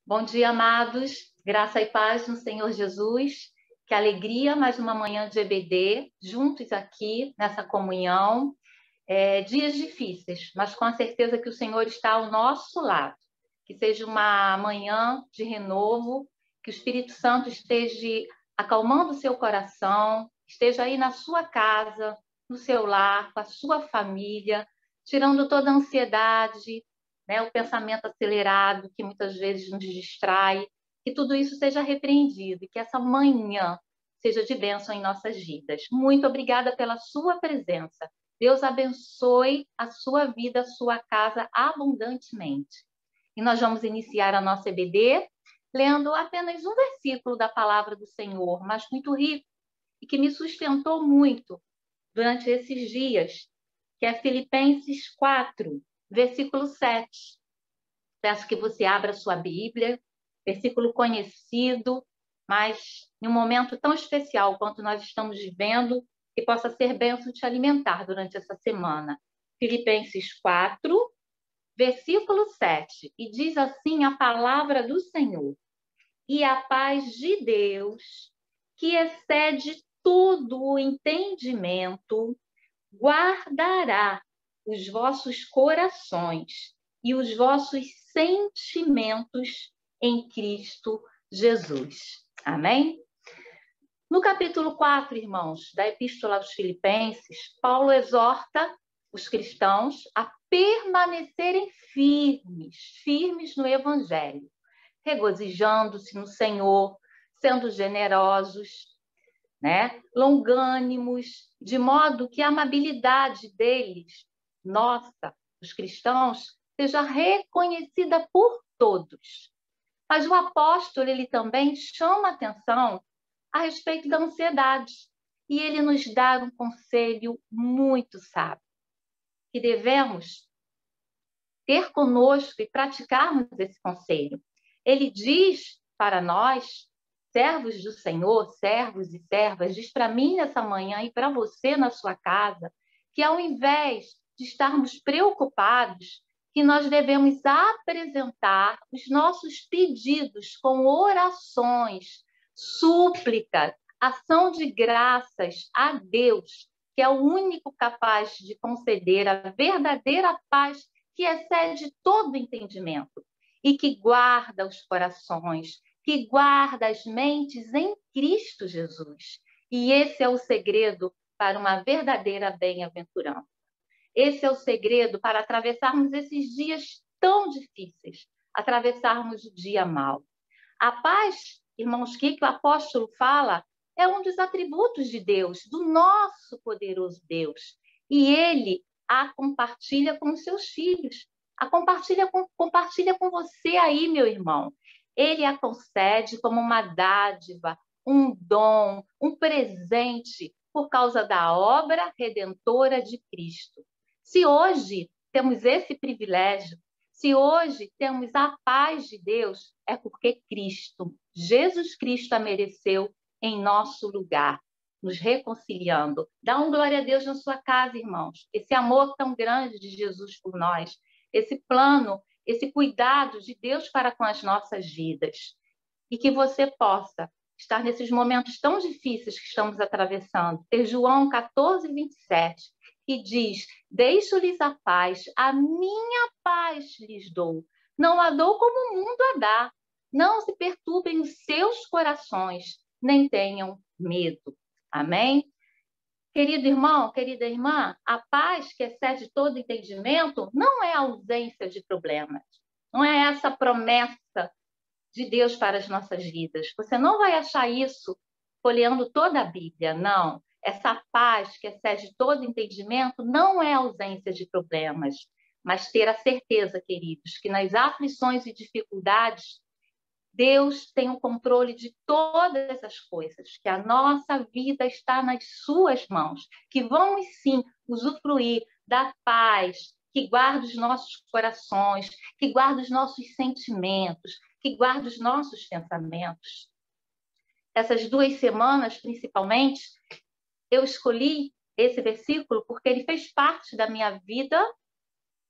Bom dia, amados. Graça e paz no Senhor Jesus. Que alegria, mais uma manhã de EBD, juntos aqui nessa comunhão. Dias difíceis, mas com a certeza que o Senhor está ao nosso lado. Que seja uma manhã de renovo, que o Espírito Santo esteja acalmando o seu coração, esteja aí na sua casa, no seu lar, com a sua família, tirando toda a ansiedade, né, o pensamento acelerado que muitas vezes nos distrai, que tudo isso seja repreendido e que essa manhã seja de bênção em nossas vidas. Muito obrigada pela sua presença. Deus abençoe a sua vida, a sua casa abundantemente. E nós vamos iniciar a nossa EBD lendo apenas um versículo da palavra do Senhor, mas muito rico e que me sustentou muito durante esses dias, que é Filipenses 4, versículo 7. Peço que você abra sua Bíblia, versículo conhecido, mas em um momento tão especial quanto nós estamos vivendo, que possa ser bênção te alimentar durante essa semana. Filipenses 4, versículo 7, e diz assim a palavra do Senhor: e a paz de Deus, que excede todo o entendimento, guardará os vossos corações e os vossos sentimentos em Cristo Jesus. Amém? No capítulo 4, irmãos, da Epístola aos Filipenses, Paulo exorta os cristãos a permanecerem firmes no Evangelho, regozijando-se no Senhor, sendo generosos, né? Longânimos, de modo que a amabilidade deles, nossa, os cristãos, seja reconhecida por todos. Mas o apóstolo, ele também chama atenção a respeito da ansiedade. E ele nos dá um conselho muito sábio, que devemos ter conosco e praticarmos esse conselho. Ele diz para nós, servos do Senhor, servos e servas, diz para mim nessa manhã e para você na sua casa, que ao invés de estarmos preocupados, que nós devemos apresentar os nossos pedidos com orações, súplicas, ação de graças a Deus, que é o único capaz de conceder a verdadeira paz que excede todo entendimento e que guarda os corações, que guarda as mentes em Cristo Jesus. E esse é o segredo para uma verdadeira bem-aventurança. Esse é o segredo para atravessarmos esses dias tão difíceis, atravessarmos o dia mau. A paz, irmãos, que o apóstolo fala, é um dos atributos de Deus, do nosso poderoso Deus. E ele a compartilha com os seus filhos. Compartilha com você aí, meu irmão. Ele a concede como uma dádiva, um dom, um presente, por causa da obra redentora de Cristo. Se hoje temos esse privilégio, se hoje temos a paz de Deus, é porque Cristo, Jesus Cristo, a mereceu em nosso lugar, nos reconciliando. Dá um glória a Deus na sua casa, irmãos. Esse amor tão grande de Jesus por nós, esse plano, esse cuidado de Deus para com as nossas vidas. E que você possa estar nesses momentos tão difíceis que estamos atravessando. Ter João 14, 27, que diz: deixo-lhes a minha paz lhes dou. Não a dou como o mundo a dá. Não se perturbem os seus corações, nem tenham medo. Amém? Querido irmão, querida irmã, a paz que excede todo entendimento não é a ausência de problemas. Não é essa promessa de Deus para as nossas vidas. Você não vai achar isso folheando toda a Bíblia, não. Essa paz que excede todo entendimento não é ausência de problemas, mas ter a certeza, queridos, que nas aflições e dificuldades, Deus tem o controle de todas as coisas, que a nossa vida está nas suas mãos, que vamos sim usufruir da paz que guarda os nossos corações, que guarda os nossos sentimentos, que guarda os nossos pensamentos. Essas 2 semanas, principalmente, eu escolhi esse versículo porque ele fez parte da minha vida,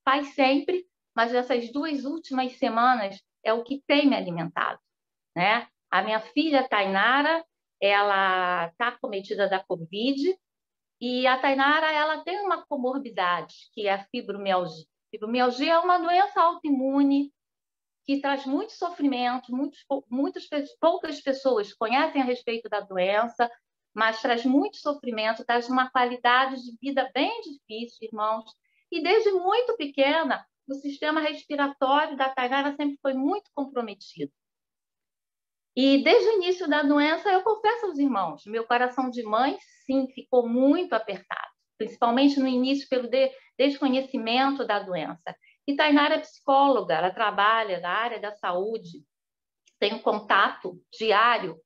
faz sempre, mas essas 2 últimas semanas, é o que tem me alimentado, né? A minha filha Tainara, ela está acometida da Covid, e a Tainara, ela tem uma comorbidade, que é a fibromialgia. Fibromialgia é uma doença autoimune que traz muito sofrimento, poucas pessoas conhecem a respeito da doença, mas traz muito sofrimento, traz uma qualidade de vida bem difícil, irmãos. E desde muito pequena, o sistema respiratório da Tainara sempre foi muito comprometido. E desde o início da doença, eu confesso aos irmãos, meu coração de mãe, sim, ficou muito apertado, principalmente no início pelo desconhecimento da doença. E Tainara é psicóloga, ela trabalha na área da saúde, tem um contato diário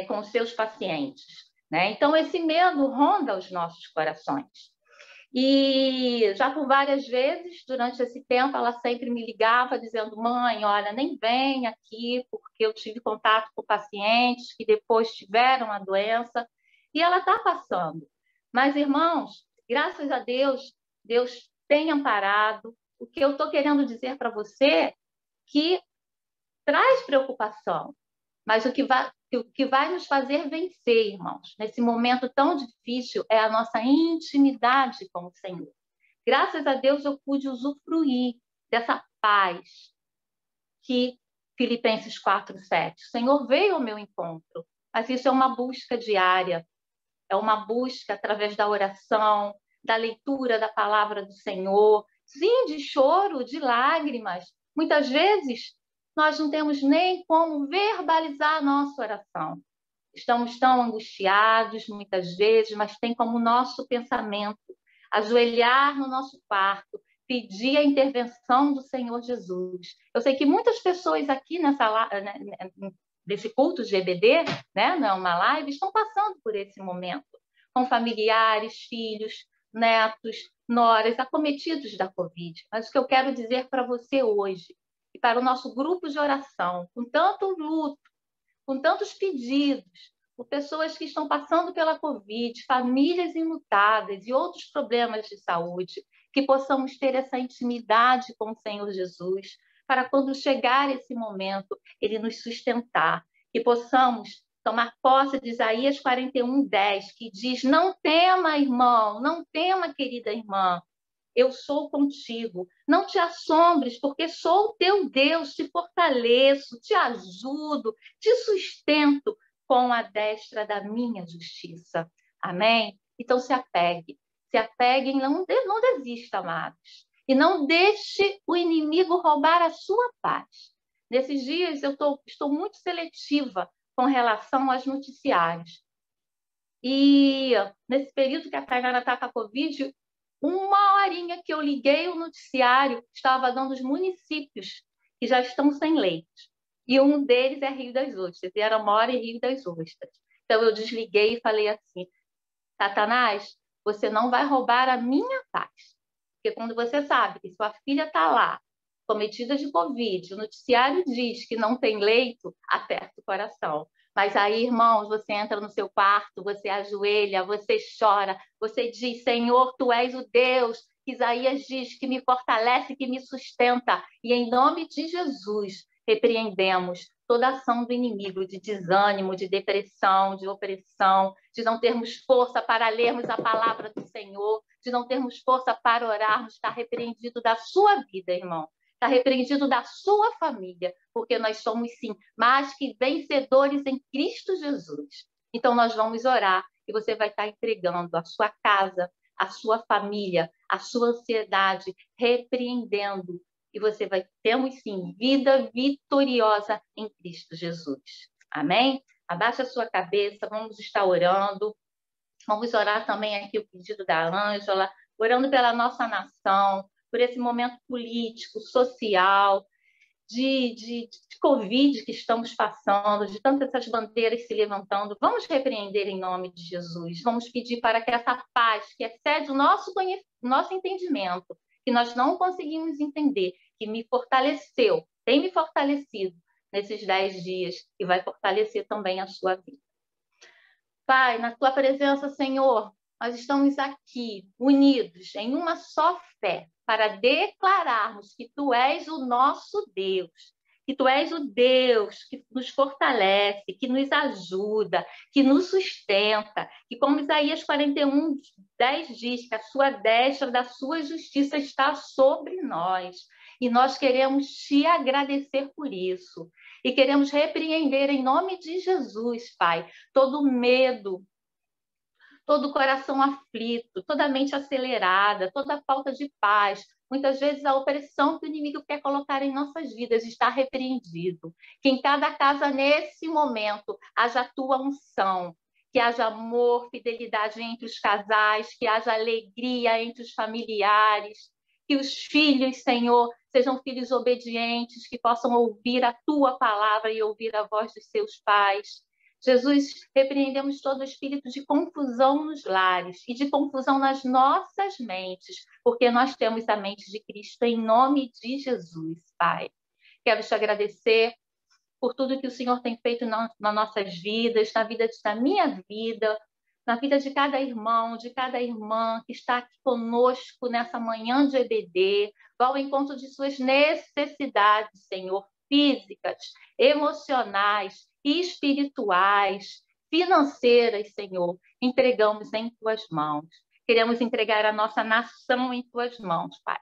com os seus pacientes, né? Então, esse medo ronda os nossos corações. E já por várias vezes, durante esse tempo, ela sempre me ligava dizendo: mãe, olha, nem vem aqui, porque eu tive contato com pacientes que depois tiveram a doença, e ela está passando. Mas, irmãos, graças a Deus, Deus tem amparado. O que eu estou querendo dizer para você que traz preocupação, mas o que vai nos fazer vencer, irmãos, nesse momento tão difícil, é a nossa intimidade com o Senhor. Graças a Deus eu pude usufruir dessa paz que Filipenses 4:7. O Senhor veio ao meu encontro, mas isso é uma busca diária, é uma busca através da oração, da leitura da palavra do Senhor, sim, de choro, de lágrimas. Muitas vezes nós não temos nem como verbalizar a nossa oração. Estamos tão angustiados muitas vezes, mas tem como nosso pensamento ajoelhar no nosso quarto, pedir a intervenção do Senhor Jesus. Eu sei que muitas pessoas aqui nesse culto de EBD, né, não é uma live, estão passando por esse momento, com familiares, filhos, netos, noras, acometidos da Covid. Mas o que eu quero dizer para você hoje, e para o nosso grupo de oração, com tanto luto, com tantos pedidos, por pessoas que estão passando pela Covid, famílias enlutadas e outros problemas de saúde, que possamos ter essa intimidade com o Senhor Jesus, para quando chegar esse momento, Ele nos sustentar, que possamos tomar posse de Isaías 41:10, que diz: não tema, irmão, não tema, querida irmã, eu sou contigo. Não te assombres, porque sou o teu Deus, te fortaleço, te ajudo, te sustento com a destra da minha justiça. Amém? Então se apegue e não desista, amados. E não deixe o inimigo roubar a sua paz. Nesses dias eu estou muito seletiva com relação aos noticiários. E nesse período que a Tainara está com a Covid, uma horinha que eu liguei o noticiário, estava dando os municípios que já estão sem leite. E um deles é Rio das Ostras, Yaramora e Rio das Ostras. Então eu desliguei e falei assim: Satanás, você não vai roubar a minha paz. Porque quando você sabe que sua filha está lá, cometida de Covid, o noticiário diz que não tem leito, aperta o coração. Mas aí, irmãos, você entra no seu quarto, você ajoelha, você chora, você diz: Senhor, Tu és o Deus. Isaías diz que me fortalece, que me sustenta. E em nome de Jesus, repreendemos toda ação do inimigo de desânimo, de depressão, de opressão, de não termos força para lermos a palavra do Senhor, de não termos força para orarmos. Está repreendido da sua vida, irmão. Está repreendido da sua família, porque nós somos, sim, mais que vencedores em Cristo Jesus. Então, nós vamos orar e você vai estar entregando a sua casa, a sua família, a sua ansiedade, repreendendo. E você vai ter, sim, vida vitoriosa em Cristo Jesus. Amém? Abaixa a sua cabeça, vamos estar orando. Vamos orar também aqui o pedido da Ângela, orando pela nossa nação, por esse momento político, social, de Covid que estamos passando, de tantas essas bandeiras se levantando. Vamos repreender em nome de Jesus. Vamos pedir para que essa paz, que excede o nosso entendimento, que nós não conseguimos entender, que me fortaleceu, tem me fortalecido nesses 10 dias e vai fortalecer também a sua vida. Pai, na Tua presença, Senhor, nós estamos aqui, unidos em uma só fé, para declararmos que Tu és o nosso Deus, que Tu és o Deus que nos fortalece, que nos ajuda, que nos sustenta, que como Isaías 41:10 diz, que a Sua destra da Sua justiça está sobre nós. E nós queremos Te agradecer por isso. E queremos repreender em nome de Jesus, Pai, todo medo, todo coração aflito, toda mente acelerada, toda falta de paz. Muitas vezes a opressão que o inimigo quer colocar em nossas vidas está repreendido. Que em cada casa, nesse momento, haja a Tua unção, que haja amor, fidelidade entre os casais, que haja alegria entre os familiares, que os filhos, Senhor, sejam filhos obedientes, que possam ouvir a Tua palavra e ouvir a voz dos seus pais. Jesus, repreendemos todo espírito de confusão nos lares e de confusão nas nossas mentes, porque nós temos a mente de Cristo em nome de Jesus, Pai. Quero te agradecer por tudo que o Senhor tem feito nas nossas vidas, na vida da minha vida, na vida de cada irmão, de cada irmã que está aqui conosco nessa manhã de EBD, vá ao encontro de suas necessidades, Senhor, físicas, emocionais, espirituais, financeiras, Senhor. Entregamos em Tuas mãos. Queremos entregar a nossa nação em Tuas mãos, Pai.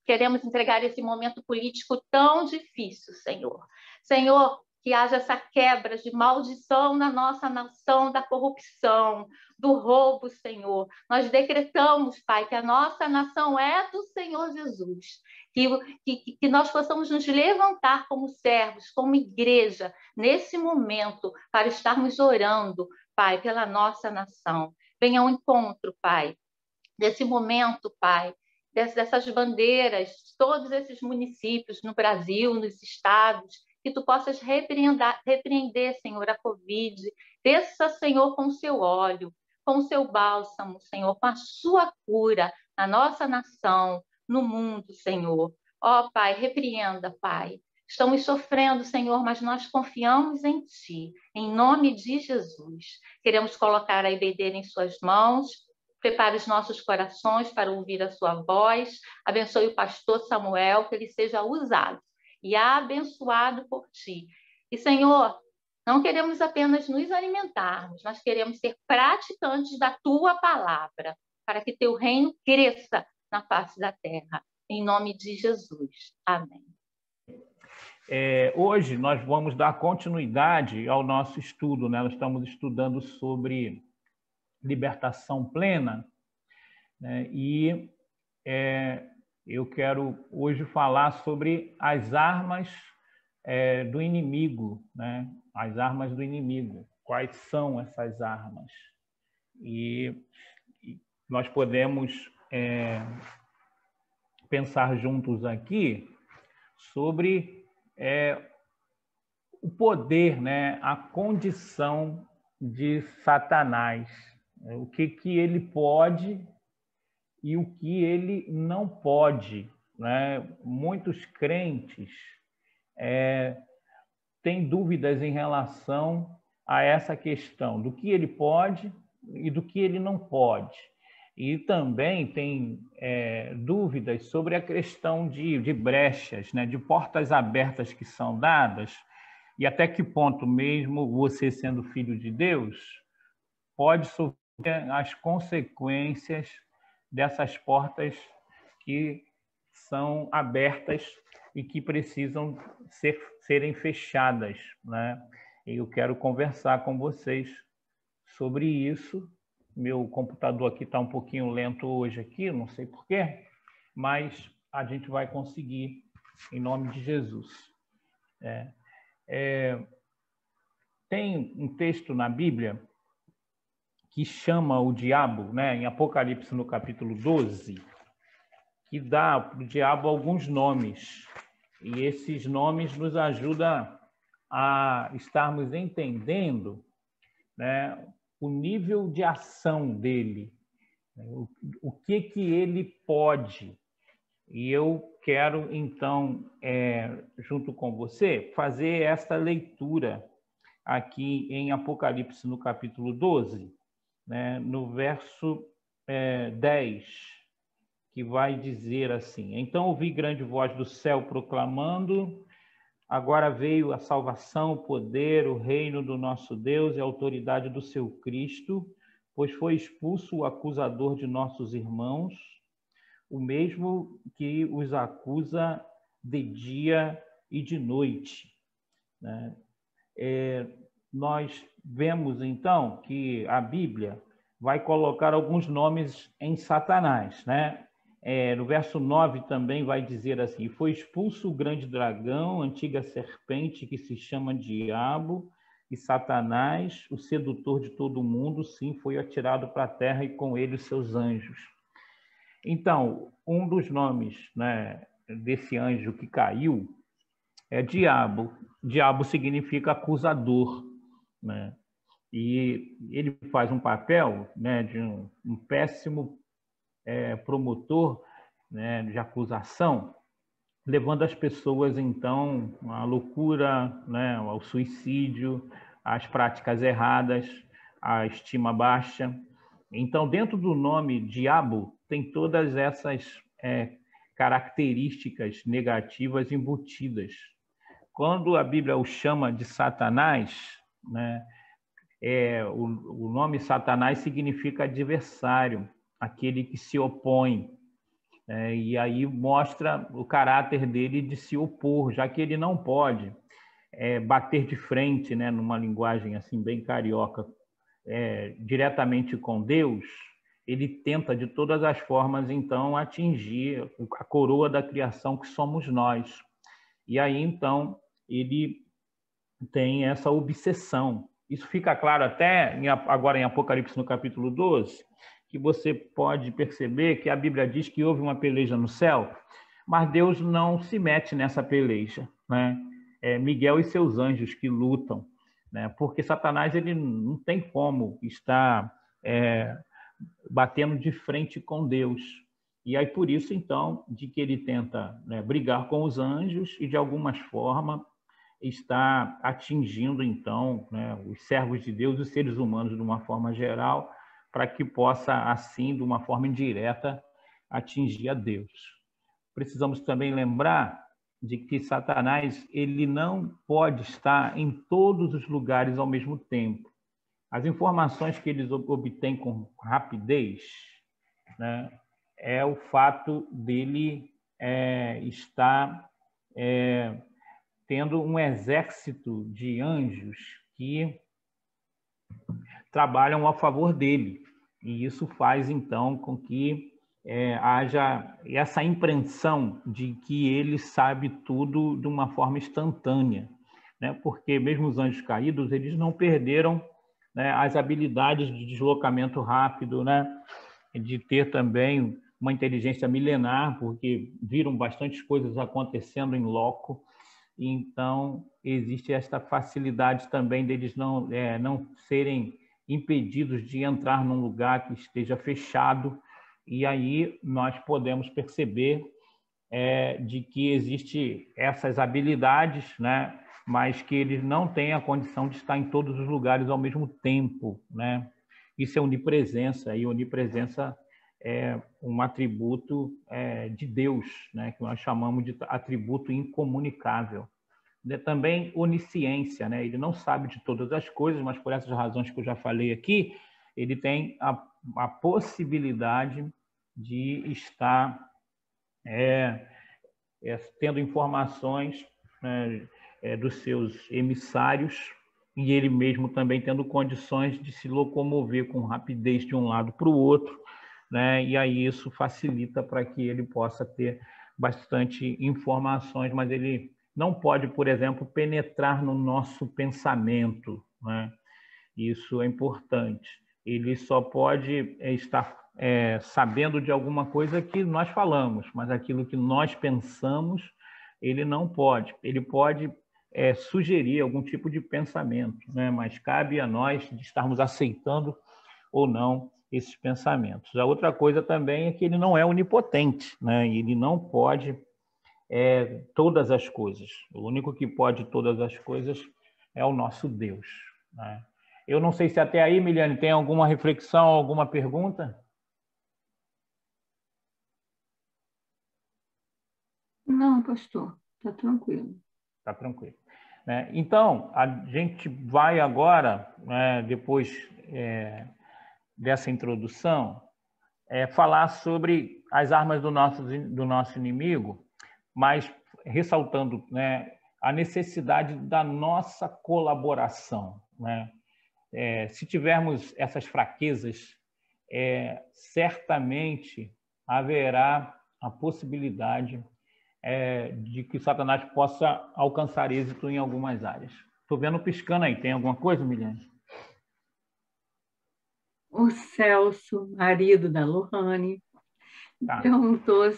Queremos entregar esse momento político tão difícil, Senhor. Senhor, que haja essa quebra de maldição na nossa nação, da corrupção, do roubo, Senhor. Nós decretamos, Pai, que a nossa nação é do Senhor Jesus. Que nós possamos nos levantar como servos, como igreja, nesse momento, para estarmos orando, Pai, pela nossa nação. Venha ao encontro, Pai, desse momento, Pai, dessas bandeiras, todos esses municípios no Brasil, nos estados, que Tu possas repreender, Senhor, a Covid. Desça, Senhor, com o Seu óleo, com o Seu bálsamo, Senhor, com a Sua cura na nossa nação, no mundo, Senhor. Ó, Pai, repreenda, Pai. Estamos sofrendo, Senhor, mas nós confiamos em Ti, em nome de Jesus. Queremos colocar a EBD em Suas mãos. Prepare os nossos corações para ouvir a Sua voz. Abençoe o pastor Samuel, que ele seja usado e abençoado por Ti. E, Senhor, não queremos apenas nos alimentarmos, nós queremos ser praticantes da Tua palavra, para que Teu reino cresça na face da terra. Em nome de Jesus. Amém. Hoje nós vamos dar continuidade ao nosso estudo, né? Nós estamos estudando sobre libertação plena, né? E eu quero hoje falar sobre as armas do inimigo, né? As armas do inimigo. Quais são essas armas? E nós podemos pensar juntos aqui sobre o poder, né? A condição de Satanás, o que ele pode e o que ele não pode, né? Muitos crentes têm dúvidas em relação a essa questão do que ele pode e do que ele não pode. E também tem dúvidas sobre a questão de brechas, né? De portas abertas que são dadas, e até que ponto mesmo você, sendo filho de Deus, pode sofrer as consequências dessas portas que são abertas e que precisam serem fechadas, né? E eu quero conversar com vocês sobre isso. Meu computador aqui está um pouquinho lento hoje aqui, não sei porquê, mas a gente vai conseguir, em nome de Jesus. Tem um texto na Bíblia que chama o diabo, né, em Apocalipse, no capítulo 12, que dá para o diabo alguns nomes. E esses nomes nos ajudam a estarmos entendendo, né, o nível de ação dele, o que ele pode. E eu quero, então, junto com você, fazer esta leitura aqui em Apocalipse, no capítulo 12, né, no verso 10, que vai dizer assim: Então ouvi grande voz do céu proclamando: Agora veio a salvação, o poder, o reino do nosso Deus e a autoridade do seu Cristo, pois foi expulso o acusador de nossos irmãos, o mesmo que os acusa de dia e de noite, né? Nós vemos, então, que a Bíblia vai colocar alguns nomes em Satanás, né? No verso 9 também vai dizer assim: foi expulso o grande dragão, antiga serpente que se chama Diabo, e Satanás, o sedutor de todo mundo, sim, foi atirado para a terra e com ele os seus anjos. Então, um dos nomes, né, desse anjo que caiu é Diabo. Diabo significa acusador, né? E ele faz um papel, né, de um péssimo promotor, né, de acusação, levando as pessoas, então, à loucura, né, ao suicídio, às práticas erradas, à estima baixa. Então, dentro do nome diabo, tem todas essas características negativas embutidas. Quando a Bíblia o chama de Satanás, né, o nome Satanás significa adversário, aquele que se opõe. E aí mostra o caráter dele de se opor, já que ele não pode bater de frente, né, numa linguagem assim bem carioca, diretamente com Deus. Ele tenta de todas as formas, então, atingir a coroa da criação que somos nós. E aí, então, ele tem essa obsessão. Isso fica claro até agora em Apocalipse, no capítulo 12, que você pode perceber que a Bíblia diz que houve uma peleja no céu, mas Deus não se mete nessa peleja, né? É Miguel e seus anjos que lutam, né? Porque Satanás ele não tem como estar batendo de frente com Deus. E aí por isso, então, de que ele tenta, né, brigar com os anjos e, de alguma forma, está atingindo, então, né, os servos de Deus, os seres humanos, de uma forma geral, para que possa, assim, de uma forma indireta, atingir a Deus. Precisamos também lembrar de que Satanás ele não pode estar em todos os lugares ao mesmo tempo. As informações que eles obtêm com rapidez, né, é o fato dele estar tendo um exército de anjos que trabalham a favor dele. E isso faz, então, com que haja essa impressão de que ele sabe tudo de uma forma instantânea, né? Porque mesmo os anjos caídos, eles não perderam, né, as habilidades de deslocamento rápido, né? De ter também uma inteligência milenar, porque viram bastantes coisas acontecendo em loco. Então, existe esta facilidade também deles não serem impedidos de entrar num lugar que esteja fechado. E aí nós podemos perceber de que existem essas habilidades, né? Mas que eles não têm a condição de estar em todos os lugares ao mesmo tempo, né? Isso é onipresença, e onipresença é um atributo de Deus, né? Que nós chamamos de atributo incomunicável. Também onisciência, né? Ele não sabe de todas as coisas, mas por essas razões que eu já falei aqui, ele tem a possibilidade de estar tendo informações, né, dos seus emissários, e ele mesmo também tendo condições de se locomover com rapidez de um lado para o outro, né? E aí isso facilita para que ele possa ter bastante informações, mas ele não pode, por exemplo, penetrar no nosso pensamento, né? Isso é importante. Ele só pode estar sabendo de alguma coisa que nós falamos, mas aquilo que nós pensamos, ele não pode. Ele pode sugerir algum tipo de pensamento, né? Mas cabe a nós de estarmos aceitando ou não esses pensamentos. A outra coisa também é que ele não é onipotente, né? Ele não pode todas as coisas. O único que pode todas as coisas é o nosso Deus, né? Eu não sei se até aí, Miliane, tem alguma reflexão, alguma pergunta? Não, pastor, está tranquilo. Tá tranquilo. Então, a gente vai agora, depois dessa introdução, falar sobre as armas do nosso inimigo, mas ressaltando, a necessidade da nossa colaboração. Se tivermos essas fraquezas, certamente haverá a possibilidade de que Satanás possa alcançar êxito em algumas áreas. Estou vendo piscando aí. Tem alguma coisa, Miliane? O Celso, marido da Lohane, perguntou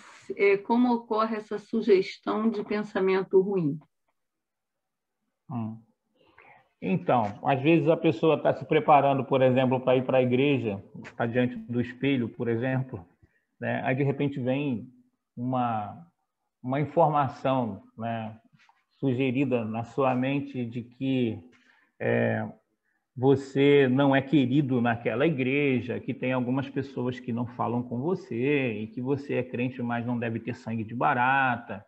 como ocorre essa sugestão de pensamento ruim. Então, às vezes a pessoa está se preparando, por exemplo, para ir para a igreja, está diante do espelho, por exemplo, aí de repente vem uma informação, sugerida na sua mente de que você não é querido naquela igreja, que tem algumas pessoas que não falam com você, e que você é crente, mas não deve ter sangue de barata,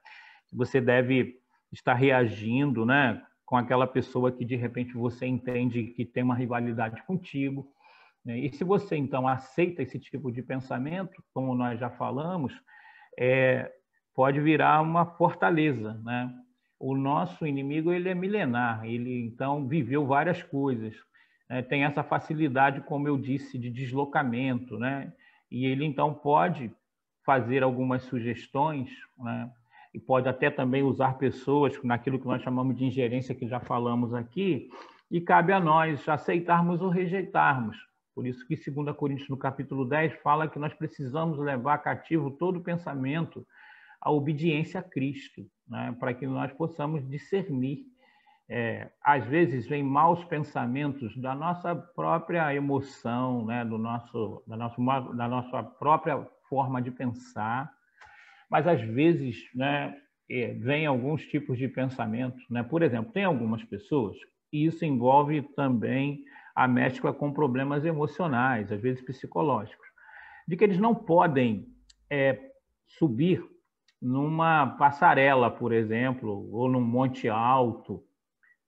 que você deve estar reagindo, com aquela pessoa que de repente você entende que tem uma rivalidade contigo. E se você então aceita esse tipo de pensamento, como nós já falamos, pode virar uma fortaleza, O nosso inimigo, ele é milenar, ele então viveu várias coisas, tem essa facilidade, como eu disse, de deslocamento, E ele então pode fazer algumas sugestões, E pode até também usar pessoas naquilo que nós chamamos de ingerência, que já falamos aqui, e cabe a nós aceitarmos ou rejeitarmos. Por isso que 2 Coríntios, no capítulo 10, fala que nós precisamos levar cativo todo pensamento à obediência a Cristo, para que nós possamos discernir. Às vezes, vem maus pensamentos da nossa própria emoção, da nossa própria forma de pensar, mas às vezes vem alguns tipos de pensamentos. Por exemplo, tem algumas pessoas, e isso envolve também a mescla com problemas emocionais, às vezes psicológicos, de que eles não podem subir numa passarela, por exemplo, ou num monte alto,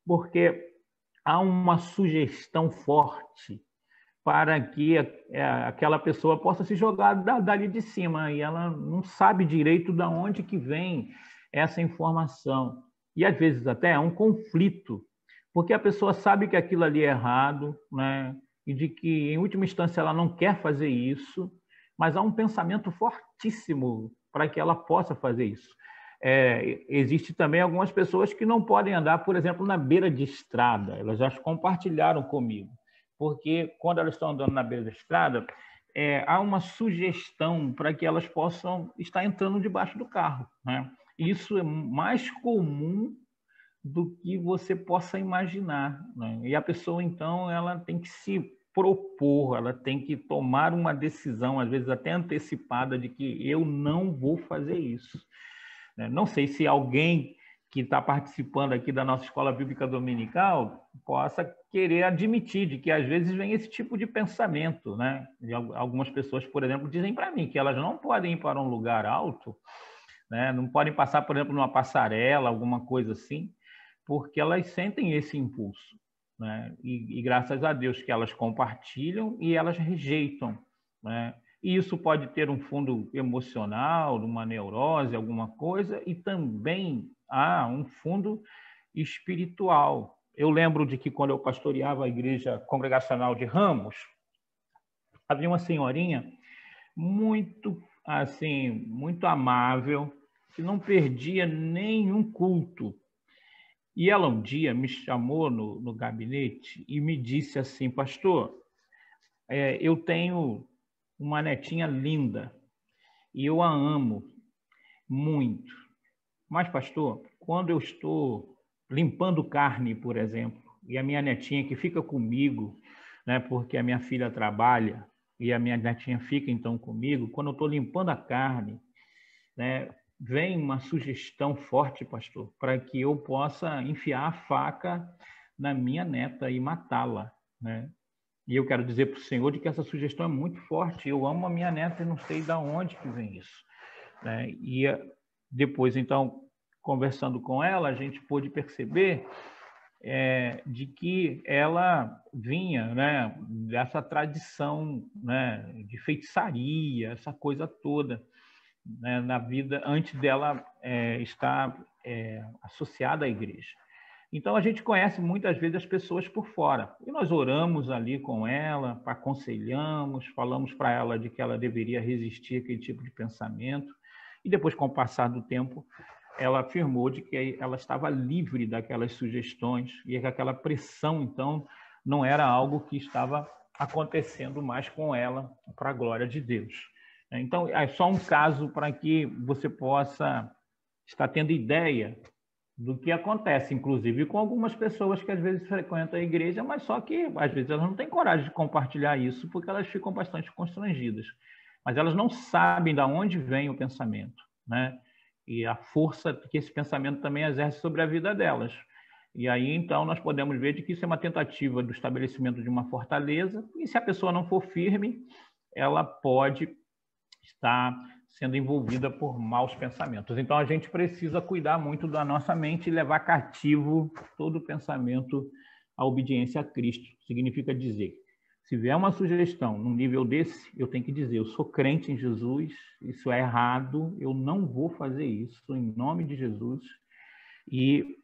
porque há uma sugestão forte para que aquela pessoa possa se jogar dali de cima, e ela não sabe direito de onde que vem essa informação. E, às vezes, até é um conflito, porque a pessoa sabe que aquilo ali é errado, e de que, em última instância, ela não quer fazer isso, mas há um pensamento fortíssimo para que ela possa fazer isso. Existe também algumas pessoas que não podem andar, por exemplo, na beira de estrada. Elas já compartilharam comigo, porque quando elas estão andando na beira da estrada, há uma sugestão para que elas possam estar entrando debaixo do carro. Isso é mais comum do que você possa imaginar. E a pessoa, então, ela tem que se propor, ela tem que tomar uma decisão, às vezes até antecipada, de que eu não vou fazer isso. Não sei se alguém que está participando aqui da nossa Escola Bíblica Dominical possa querer admitir de que, às vezes, vem esse tipo de pensamento. E algumas pessoas, por exemplo, dizem para mim que elas não podem ir para um lugar alto, não podem passar, por exemplo, numa passarela, alguma coisa assim, porque elas sentem esse impulso. E graças a Deus que elas compartilham e elas rejeitam. E isso pode ter um fundo emocional, uma neurose, alguma coisa, e também há um fundo espiritual. Eu lembro de que, quando eu pastoreava a igreja congregacional de Ramos, havia uma senhorinha muito amável, que não perdia nenhum culto. E ela um dia me chamou no gabinete e me disse assim: pastor, eu tenho uma netinha linda e eu a amo muito. Mas, pastor, quando eu estou limpando carne, por exemplo, e a minha netinha que fica comigo, porque a minha filha trabalha e a minha netinha fica então comigo, quando eu estou limpando a carne, vem uma sugestão forte, pastor, para que eu possa enfiar a faca na minha neta e matá-la. E eu quero dizer para o senhor de que essa sugestão é muito forte. Eu amo a minha neta e não sei de onde que vem isso. E depois, então, conversando com ela, a gente pôde perceber de que ela vinha, né, dessa tradição, né, de feitiçaria, essa coisa toda, né, na vida antes dela estar associada à igreja. Então, a gente conhece muitas vezes as pessoas por fora. E nós oramos ali com ela, aconselhamos, falamos para ela de que ela deveria resistir àquele tipo de pensamento. E depois, com o passar do tempo, ela afirmou de que ela estava livre daquelas sugestões e que aquela pressão, então, não era algo que estava acontecendo mais com ela, para a glória de Deus. Então, é só um caso para que você possa estar tendo ideia do que acontece, inclusive com algumas pessoas que às vezes frequentam a igreja, mas só que às vezes elas não têm coragem de compartilhar isso porque elas ficam bastante constrangidas. Mas elas não sabem de onde vem o pensamento, né? E a força que esse pensamento também exerce sobre a vida delas. E aí, então, nós podemos ver de que isso é uma tentativa do estabelecimento de uma fortaleza, e se a pessoa não for firme, ela pode estar sendo envolvida por maus pensamentos. Então, a gente precisa cuidar muito da nossa mente e levar cativo todo o pensamento à obediência a Cristo. Significa dizer, se vier uma sugestão num nível desse, eu tenho que dizer, eu sou crente em Jesus, isso é errado, eu não vou fazer isso em nome de Jesus. E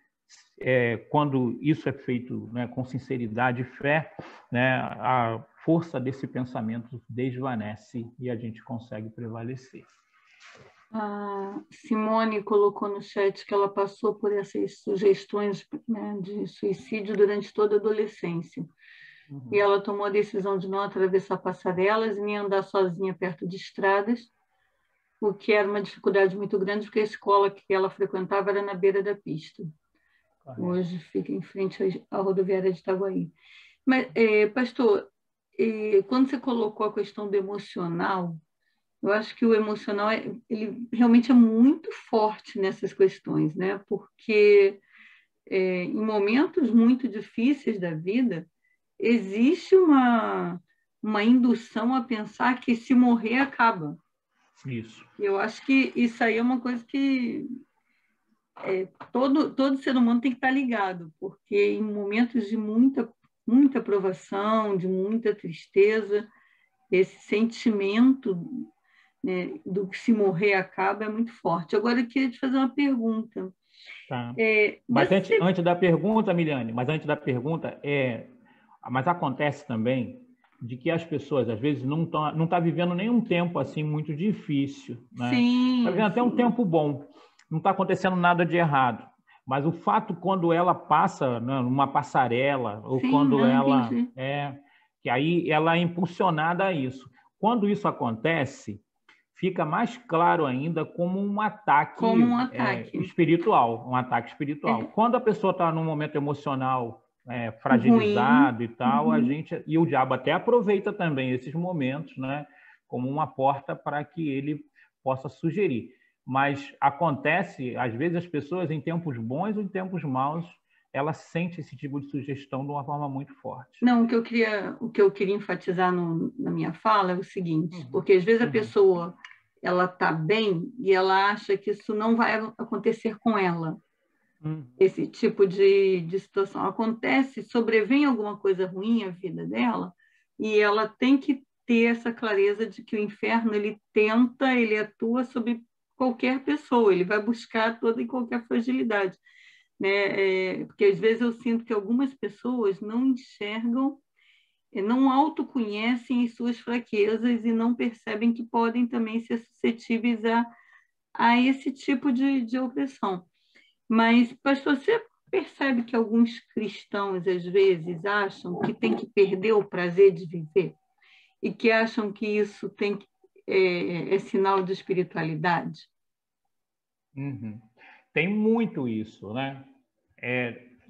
quando isso é feito, né, com sinceridade e fé, né, a força desse pensamento desvanece e a gente consegue prevalecer. A Simone colocou no chat que ela passou por essas sugestões, né, de suicídio durante toda a adolescência. Uhum. E ela tomou a decisão de não atravessar passarelas e nem andar sozinha perto de estradas, o que era uma dificuldade muito grande, porque a escola que ela frequentava era na beira da pista. Correto. Hoje fica em frente à rodoviária de Itaguaí. Mas, pastor, quando você colocou a questão do emocional, eu acho que o emocional ele realmente é muito forte nessas questões, né? Porque em momentos muito difíceis da vida, existe uma indução a pensar que se morrer, acaba. Isso. Eu acho que isso aí é uma coisa que todo ser humano tem que estar ligado, porque em momentos de muita provação, de muita tristeza, esse sentimento, né, do que se morrer acaba é muito forte. Agora, eu queria te fazer uma pergunta. Tá. Mas antes da pergunta, Miliane, mas acontece também de que as pessoas, às vezes, não tá vivendo nenhum tempo assim muito difícil, né? Sim. Está vivendo até um tempo bom, não está acontecendo nada de errado. Mas o fato, quando ela passa, né, numa passarela, ou quando ela que aí ela é impulsionada a isso. Quando isso acontece, fica mais claro ainda como um ataque, espiritual, um ataque espiritual. Quando a pessoa está num momento emocional fragilizado ruim. E tal, e o diabo até aproveita também esses momentos, né, como uma porta para que ele possa sugerir. Mas acontece, às vezes, as pessoas em tempos bons ou em tempos maus, elas sentem esse tipo de sugestão de uma forma muito forte. Não, o que eu queria enfatizar na minha fala é o seguinte, porque às vezes a pessoa ela está bem e ela acha que isso não vai acontecer com ela. Esse tipo de situação acontece, sobrevém alguma coisa ruim à vida dela e ela tem que ter essa clareza de que o inferno ele atua sobre qualquer pessoa, ele vai buscar toda e qualquer fragilidade, né? Porque às vezes eu sinto que algumas pessoas não enxergam, não autoconhecem as suas fraquezas e não percebem que podem também ser suscetíveis a esse tipo de opressão. Mas, pastor, você percebe que alguns cristãos, às vezes, acham que tem que perder o prazer de viver? E que acham que isso é sinal de espiritualidade? Uhum. Tem muito isso, né?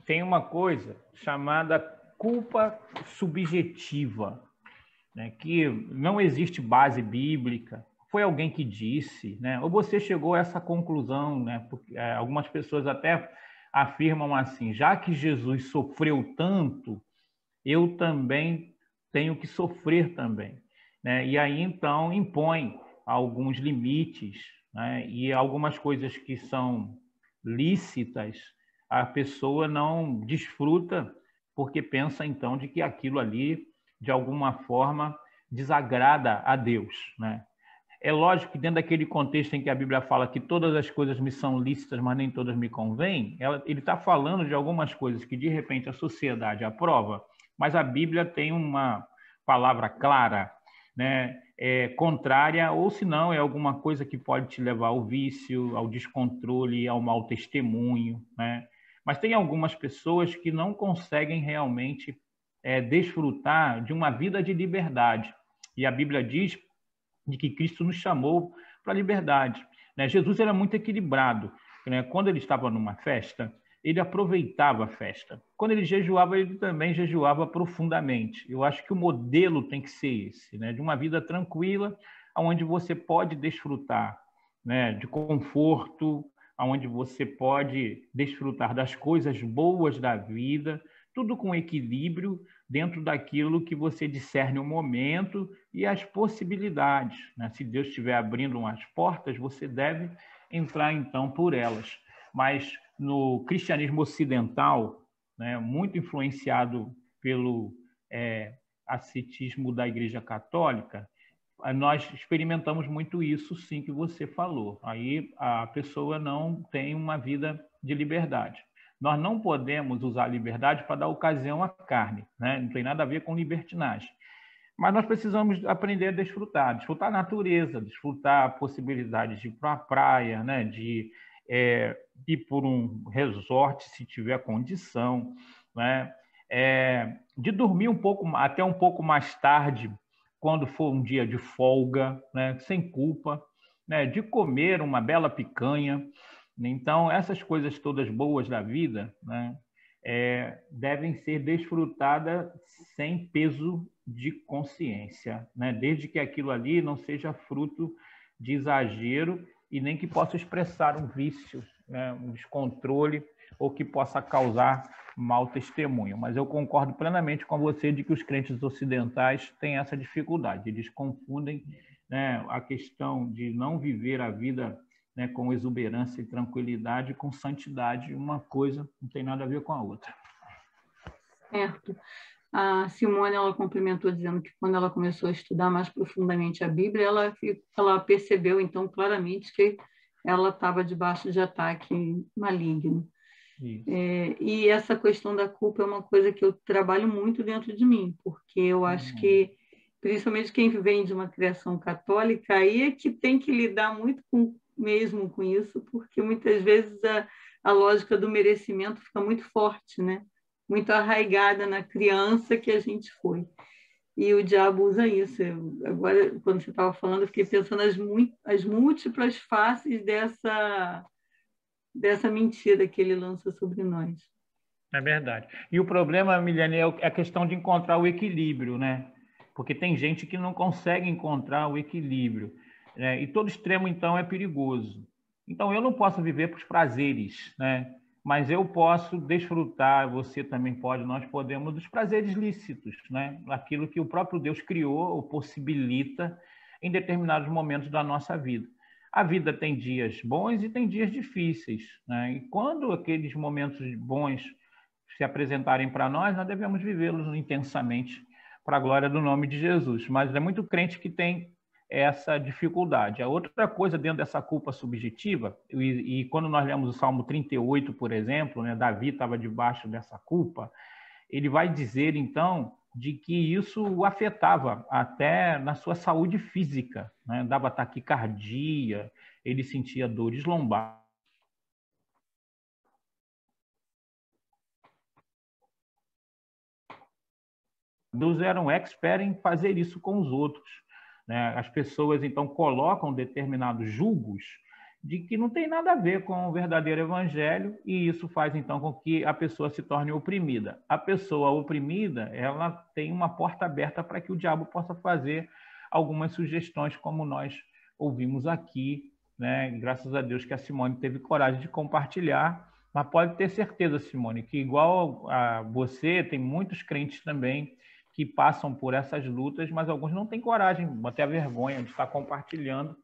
Tem uma coisa chamada culpa subjetiva, né? Que não existe base bíblica. Foi alguém que disse, né? Ou você chegou a essa conclusão, né? Porque algumas pessoas até afirmam assim: já que Jesus sofreu tanto, eu também tenho que sofrer também, né? E aí então impõe alguns limites, né? E algumas coisas que são lícitas, a pessoa não desfruta porque pensa, então, de que aquilo ali, de alguma forma, desagrada a Deus, né? É lógico que dentro daquele contexto em que a Bíblia fala que todas as coisas me são lícitas, mas nem todas me convêm, ele está falando de algumas coisas que, de repente, a sociedade aprova, mas a Bíblia tem uma palavra clara, né, contrária, ou se não, é alguma coisa que pode te levar ao vício, ao descontrole, ao mau testemunho, né? Mas tem algumas pessoas que não conseguem realmente desfrutar de uma vida de liberdade. E a Bíblia diz de que Cristo nos chamou para a liberdade, né? Jesus era muito equilibrado, né? Quando ele estava numa festa, ele aproveitava a festa. Quando ele jejuava, ele também jejuava profundamente. Eu acho que o modelo tem que ser esse, né? De uma vida tranquila, onde você pode desfrutar, né, de conforto, onde você pode desfrutar das coisas boas da vida, tudo com equilíbrio, dentro daquilo que você discerne o momento e as possibilidades, né? Se Deus estiver abrindo umas portas, você deve entrar, então, por elas. Mas no cristianismo ocidental, né, muito influenciado pelo ascetismo da Igreja Católica, nós experimentamos muito isso, sim, que você falou. Aí a pessoa não tem uma vida de liberdade. Nós não podemos usar a liberdade para dar ocasião à carne, né? Não tem nada a ver com libertinagem. Mas nós precisamos aprender a desfrutar a natureza, desfrutar possibilidades de ir para a praia, né? De ir por um resort, se tiver condição, né? De dormir até um pouco mais tarde, quando for um dia de folga, né? Sem culpa, né? De comer uma bela picanha. Então, essas coisas todas boas da vida, né, devem ser desfrutadas sem peso de consciência, né? Desde que aquilo ali não seja fruto de exagero e nem que possa expressar um vício, né, um descontrole ou que possa causar mau testemunho. Mas eu concordo plenamente com você de que os crentes ocidentais têm essa dificuldade. Eles confundem, né, a questão de não viver a vida, né, com exuberância e tranquilidade, com santidade. Uma coisa não tem nada a ver com a outra. Certo. A Simone, ela complementou dizendo que quando ela começou a estudar mais profundamente a Bíblia, ela percebeu, então, claramente que ela estava debaixo de ataque maligno. E essa questão da culpa é uma coisa que eu trabalho muito dentro de mim, porque eu acho que, principalmente quem vem de uma criação católica, aí é que tem que lidar muito mesmo com isso, porque muitas vezes a lógica do merecimento fica muito forte, né? Muito arraigada na criança que a gente foi. E o diabo usa isso. Agora, quando você estava falando, eu fiquei pensando as múltiplas faces dessa mentira que ele lança sobre nós. É verdade. E o problema, Milene, é a questão de encontrar o equilíbrio, né? Porque tem gente que não consegue encontrar o equilíbrio, né? E todo extremo, então, é perigoso. Então, eu não posso viver para os prazeres, né? Mas eu posso desfrutar, você também pode, nós podemos, dos prazeres lícitos, né? Aquilo que o próprio Deus criou ou possibilita em determinados momentos da nossa vida. A vida tem dias bons e tem dias difíceis, né? E quando aqueles momentos bons se apresentarem para nós devemos vivê-los intensamente para a glória do nome de Jesus. Mas é muito crente que tem essa dificuldade. A outra coisa dentro dessa culpa subjetiva, e quando nós lemos o Salmo 38, por exemplo, né, Davi estava debaixo dessa culpa, ele vai dizer, então, de que isso o afetava até na sua saúde física, né? Dava taquicardia, ele sentia dores lombares. Deus era um expert em fazer isso com os outros, né? As pessoas, então, colocam determinados julgos de que não tem nada a ver com o verdadeiro evangelho e isso faz, então, com que a pessoa se torne oprimida. A pessoa oprimida, ela tem uma porta aberta para que o diabo possa fazer algumas sugestões, como nós ouvimos aqui, né? Graças a Deus que a Simone teve coragem de compartilhar, mas pode ter certeza, Simone, que igual a você, tem muitos crentes também que passam por essas lutas, mas alguns não têm coragem, até a vergonha de estar compartilhando,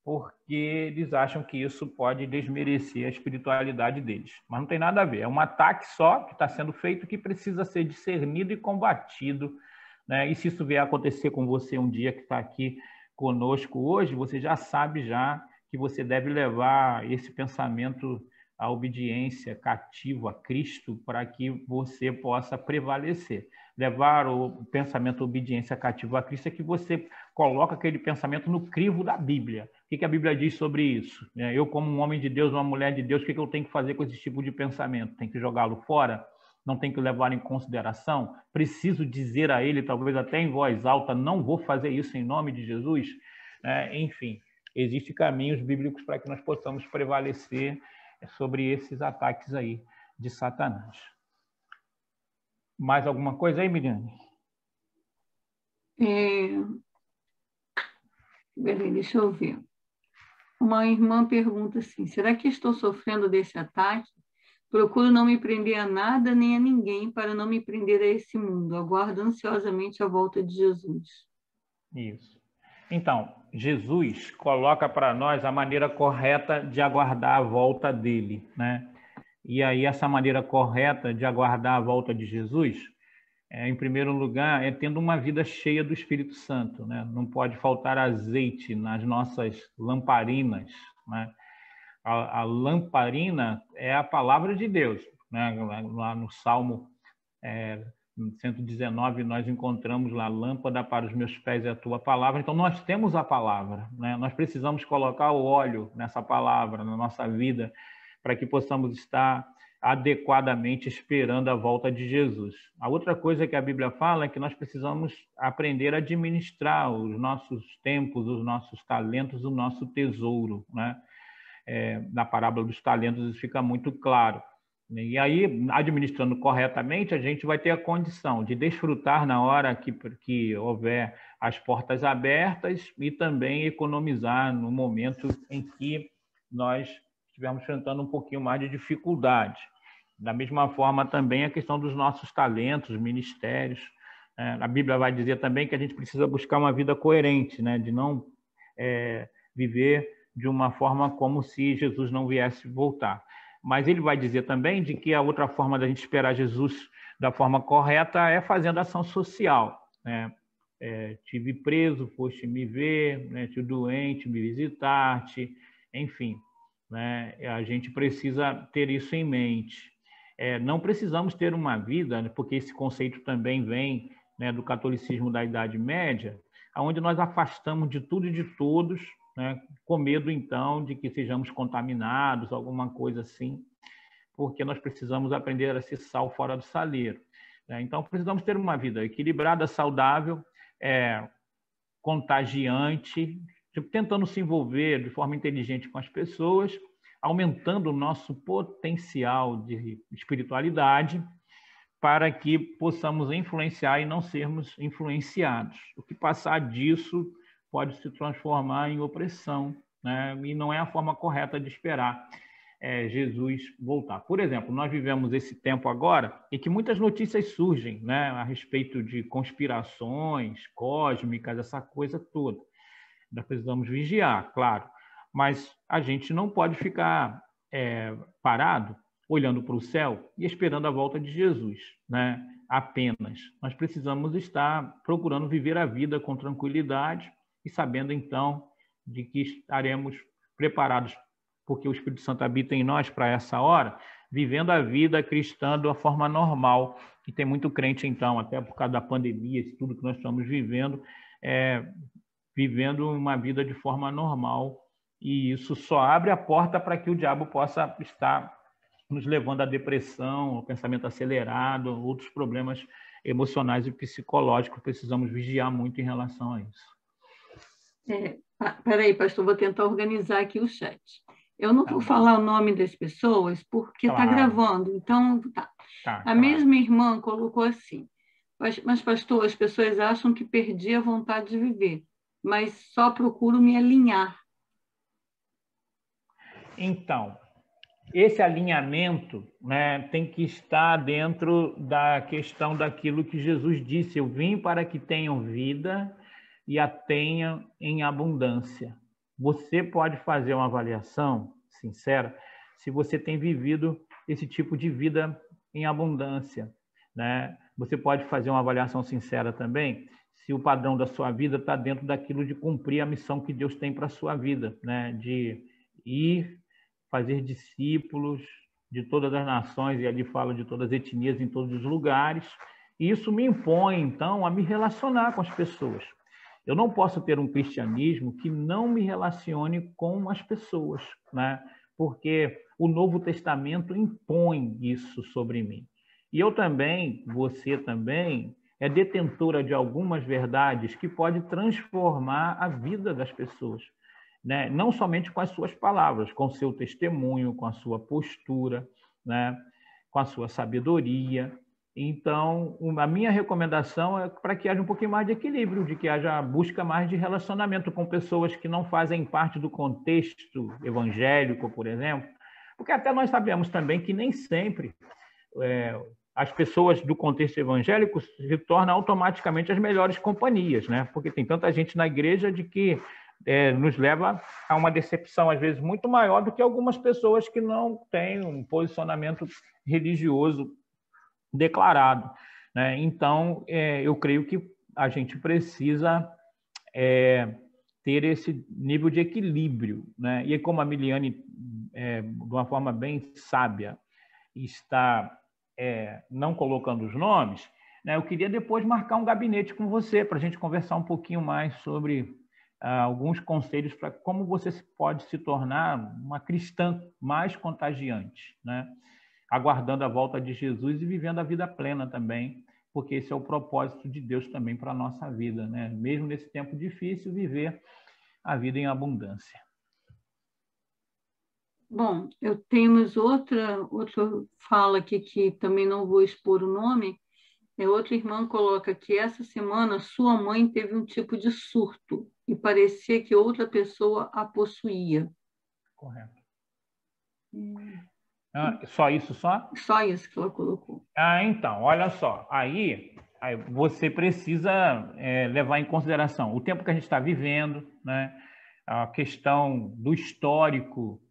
porque eles acham que isso pode desmerecer a espiritualidade deles. Mas não tem nada a ver, é um ataque só que está sendo feito, que precisa ser discernido e combatido, né? E se isso vier a acontecer com você um dia que está aqui conosco hoje, você já sabe já que você deve levar esse pensamento à obediência cativa a Cristo, para que você possa prevalecer. Levar o pensamento à obediência cativa a Cristo é que você coloca aquele pensamento no crivo da Bíblia. O que a Bíblia diz sobre isso? Eu, como um homem de Deus, uma mulher de Deus, o que eu tenho que fazer com esse tipo de pensamento? Tem que jogá-lo fora? Não tem que levar em consideração? Preciso dizer a ele, talvez até em voz alta, não vou fazer isso em nome de Jesus? Enfim, existem caminhos bíblicos para que nós possamos prevalecer sobre esses ataques aí de Satanás. Mais alguma coisa aí, Miriane? Deixa eu ver. Uma irmã pergunta assim: será que estou sofrendo desse ataque? Procuro não me prender a nada nem a ninguém para não me prender a esse mundo. Aguardo ansiosamente a volta de Jesus. Isso. Então, Jesus coloca para nós a maneira correta de aguardar a volta dele, né? E aí essa maneira correta de aguardar a volta de Jesus, em primeiro lugar, é tendo uma vida cheia do Espírito Santo, né? Não pode faltar azeite nas nossas lamparinas, né? A lamparina é a palavra de Deus, né? Lá no Salmo 119, nós encontramos lá: lâmpada para os meus pés é a tua palavra. Então, nós temos a palavra, né? Nós precisamos colocar o óleo nessa palavra, na nossa vida, para que possamos estar adequadamente esperando a volta de Jesus. A outra coisa que a Bíblia fala é que nós precisamos aprender a administrar os nossos tempos, os nossos talentos, o nosso tesouro, né? Na parábola dos talentos isso fica muito claro. E aí, administrando corretamente, a gente vai ter a condição de desfrutar na hora que houver as portas abertas e também economizar no momento em que nós estivermos enfrentando um pouquinho mais de dificuldade. Da mesma forma, também a questão dos nossos talentos, ministérios. A Bíblia vai dizer também que a gente precisa buscar uma vida coerente, né? De não viver de uma forma como se Jesus não viesse voltar. Mas ele vai dizer também de que a outra forma da gente esperar Jesus da forma correta é fazendo ação social, né? Tive preso, foste me ver, né? Tive doente, me visitar-te, enfim, né? A gente precisa ter isso em mente. Não precisamos ter uma vida, né? Porque esse conceito também vem, né, do catolicismo da Idade Média, onde nós afastamos de tudo e de todos, né, com medo, então, de que sejamos contaminados, alguma coisa assim, porque nós precisamos aprender a ser sal fora do saleiro, né? Então, precisamos ter uma vida equilibrada, saudável, contagiante, tentando se envolver de forma inteligente com as pessoas, aumentando o nosso potencial de espiritualidade, para que possamos influenciar e não sermos influenciados. O que passar disso pode se transformar em opressão, né? E não é a forma correta de esperar Jesus voltar. Por exemplo, nós vivemos esse tempo agora em que muitas notícias surgem, né, a respeito de conspirações cósmicas, essa coisa toda. Nós precisamos vigiar, claro, mas a gente não pode ficar parado, olhando para o céu e esperando a volta de Jesus, né? Apenas. Nós precisamos estar procurando viver a vida com tranquilidade e sabendo, então, de que estaremos preparados, porque o Espírito Santo habita em nós para essa hora, vivendo a vida cristã de uma forma normal. E tem muito crente, então, até por causa da pandemia, isso tudo que nós estamos vivendo, vivendo uma vida de forma normal. E isso só abre a porta para que o diabo possa estar nos levando à depressão, ao pensamento acelerado, outros problemas emocionais e psicológicos. Precisamos vigiar muito em relação a isso. Peraí, pastor, vou tentar organizar aqui o chat. Eu não vou falar o nome das pessoas porque está gravando, então tá. A mesma irmã colocou assim: mas pastor, as pessoas acham que perdi a vontade de viver, mas só procuro me alinhar. Então, esse alinhamento, né, tem que estar dentro da questão daquilo que Jesus disse: eu vim para que tenham vida e a tenham em abundância, você pode fazer uma avaliação sincera se você tem vivido esse tipo de vida em abundância, né? Você pode fazer uma avaliação sincera também se o padrão da sua vida está dentro daquilo de cumprir a missão que Deus tem para a sua vida, né? De ir, fazer discípulos de todas as nações, e ali fala de todas as etnias em todos os lugares. E isso me impõe, então, a me relacionar com as pessoas. Eu não posso ter um cristianismo que não me relacione com as pessoas, né? Porque o Novo Testamento impõe isso sobre mim. E eu também, você também, é detentora de algumas verdades que pode transformar a vida das pessoas, né? Não somente com as suas palavras, com o seu testemunho, com a sua postura, né? Com a sua sabedoria. Então, a minha recomendação é para que haja um pouquinho mais de equilíbrio, de que haja busca mais de relacionamento com pessoas que não fazem parte do contexto evangélico, por exemplo, porque até nós sabemos também que nem sempre as pessoas do contexto evangélico se tornam automaticamente as melhores companhias, né? Porque tem tanta gente na igreja de que nos leva a uma decepção, às vezes, muito maior do que algumas pessoas que não têm um posicionamento religioso declarado, né? Então, eu creio que a gente precisa ter esse nível de equilíbrio, né? E como a Miliane, de uma forma bem sábia, está não colocando os nomes, né? Eu queria depois marcar um gabinete com você para a gente conversar um pouquinho mais sobre alguns conselhos para como você pode se tornar uma cristã mais contagiante, né? Aguardando a volta de Jesus e vivendo a vida plena também, porque esse é o propósito de Deus também para a nossa vida, né? Mesmo nesse tempo difícil, viver a vida em abundância. Bom, temos outra fala aqui que também não vou expor o nome. Outra irmã coloca que essa semana sua mãe teve um tipo de surto e parecia que outra pessoa a possuía. Correto. Só isso só? Só isso que ela colocou. Então, olha só. Aí você precisa levar em consideração o tempo que a gente está vivendo, né? A questão do histórico